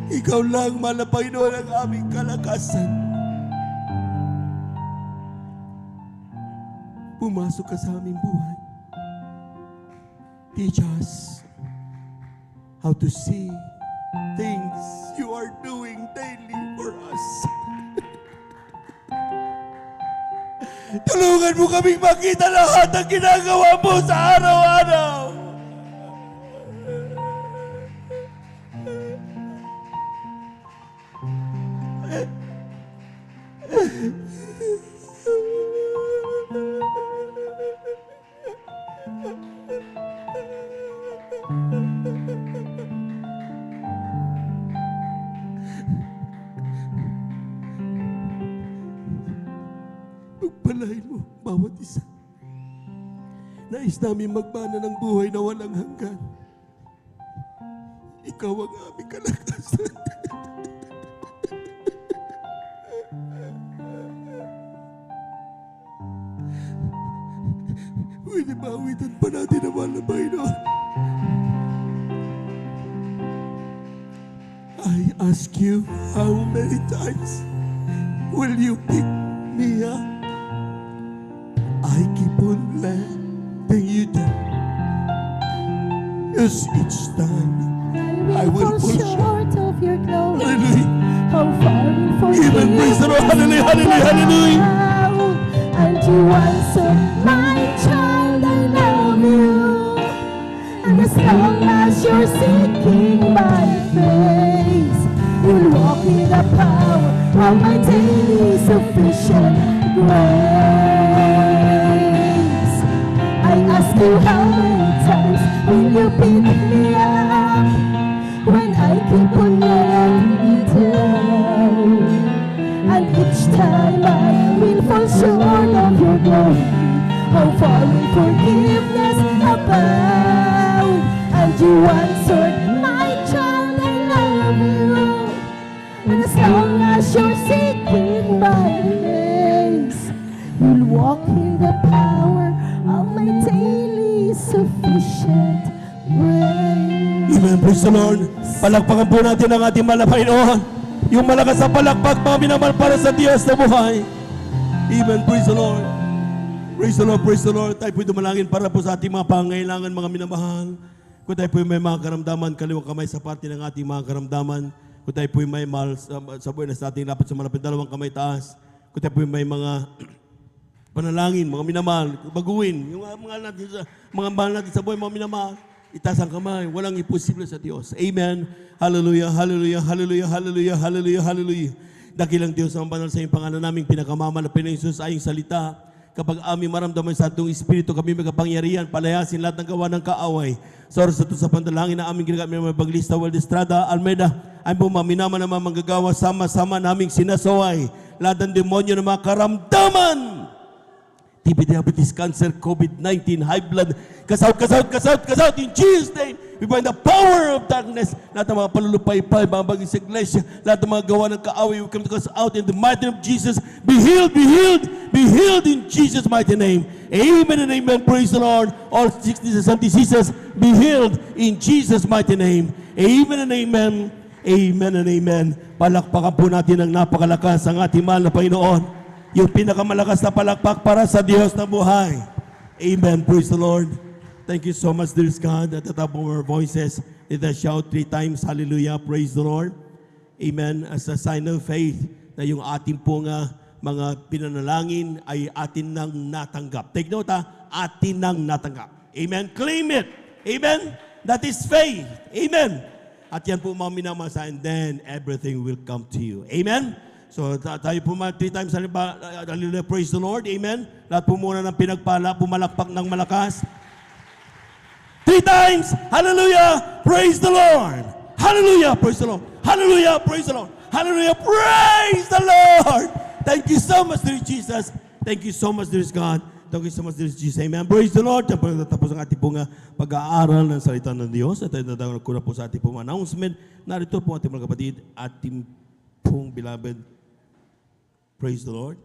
ikaw lang, mahal na Panginoon, ang aming kalakasan. Pumasok ka sa aming buhay. Teach us how to see things you are doing daily for us. Tulungan mo kaming makita lahat ang ginagawa mo sa araw-araw. Pagpalain mo bawat isa. Nais namin magmana ng buhay na walang hanggan. Ikaw ang aming kalakasan. Pwede ba awitan pa natin ang mahal na Panginoon? I ask you, how many times will you pick me up? I keep on letting you down. Yes, each time I will fall short of your glory. Hallelujah. How far will forgive Amen. Praise the Lord. Hallelujah. Hallelujah. Hallelujah. And you answered, my child, I love you. And as long as you're seeking my face, you'll walk in the power of my daily sufficient grace. I ask you, how many times will you pick me up when I keep on letting you down? And each time I will fall short of your glory. How far will forgiveness abound? And you answered, my child, I love you. And as long as you're seeking my face, you'll walk in the power of my daily sufficient grace. Amen. Praise the Lord. Palakpakan po natin ang ating mahal na Panginoon. Yung malakas na palakpak, mga minamahal para sa Diyos na buhay. Amen. Praise the Lord. Praise the Lord. Praise the Lord. Tayo po'y dumalangin para po sa ating mga pangailangan, mga minamahal. Kung tayo po'y may mga karamdaman, kaliwang kamay sa parte ng ating mga karamdaman. Kung tayo po'y may mahal sa buhay na sa ating dapat sa malapit, dalawang kamay taas. Kung tayo po'y may mga panalangin, mga minamahal, baguhin. Yung mga mahal natin sa buhay, mga minamahal. Itaas ang kamay. Walang imposible sa Diyos. Amen. Hallelujah, hallelujah, hallelujah, hallelujah, hallelujah, hallelujah. Dakilang Diyos ang banal sa iyong pangalan naming pinakamamalapit ng Isus ayong salita. Kapag aming maramdaman sa atong Espiritu, kami may kapangyarihan, palayasin lahat ng gawa ng kaaway. Sa oras ito sa pandalangin na aming ginagamit ng Evangelista Waldestrada Almeida, ay bumaminama naman manggagawa, sama-sama naming sinasaway. Lahat ng demonyo ng mga karamdaman. TB, diabetes, cancer, COVID-19, high blood, kasaut in Jesus' name. We bind the power of darkness. Lahat ng mga palulupay-pay, mga bagay sa iglesia, lahat ng mga gawa ng kaaway, we come to cast out in the mighty name of Jesus. Be healed, be healed, be healed in Jesus' mighty name. Amen and amen. Praise the Lord. All sicknesses and diseases be healed in Jesus' mighty name. Amen and amen. Amen and amen. Palakpakan po natin ang napakalakas ang ating mahal na Panginoon. Yung pinakamalakas na palakpak para sa Diyos na buhay. Amen. Praise the Lord. Thank you so much, dear God. At the top of our voices, let us shout 3 times, hallelujah, praise the Lord. Amen. As a sign of faith na yung ating pong mga pinanalangin ay atin nang natanggap. Take note atin nang natanggap. Amen. Claim it. Amen. That is faith. Amen. At yan po mga minamasa, and then everything will come to you. Amen. So tayo po 3 times, hallelujah, praise the Lord, amen. Lahat po muna ng pinagpala, pumalakpak ng malakas. 3 times, hallelujah, praise the Lord. Hallelujah, praise the Lord. Hallelujah, praise the Lord. Hallelujah, praise the Lord. Thank you so much, dear Jesus. Thank you so much, dear God. Thank you so much, dear Jesus. Amen. Praise the Lord. Tapos ang ating pong pag-aaral ng salita ng Diyos. At tayo natawag po sa ating pong announcement. Narito po ating mga kapatid, ating pong beloved. Praise the Lord.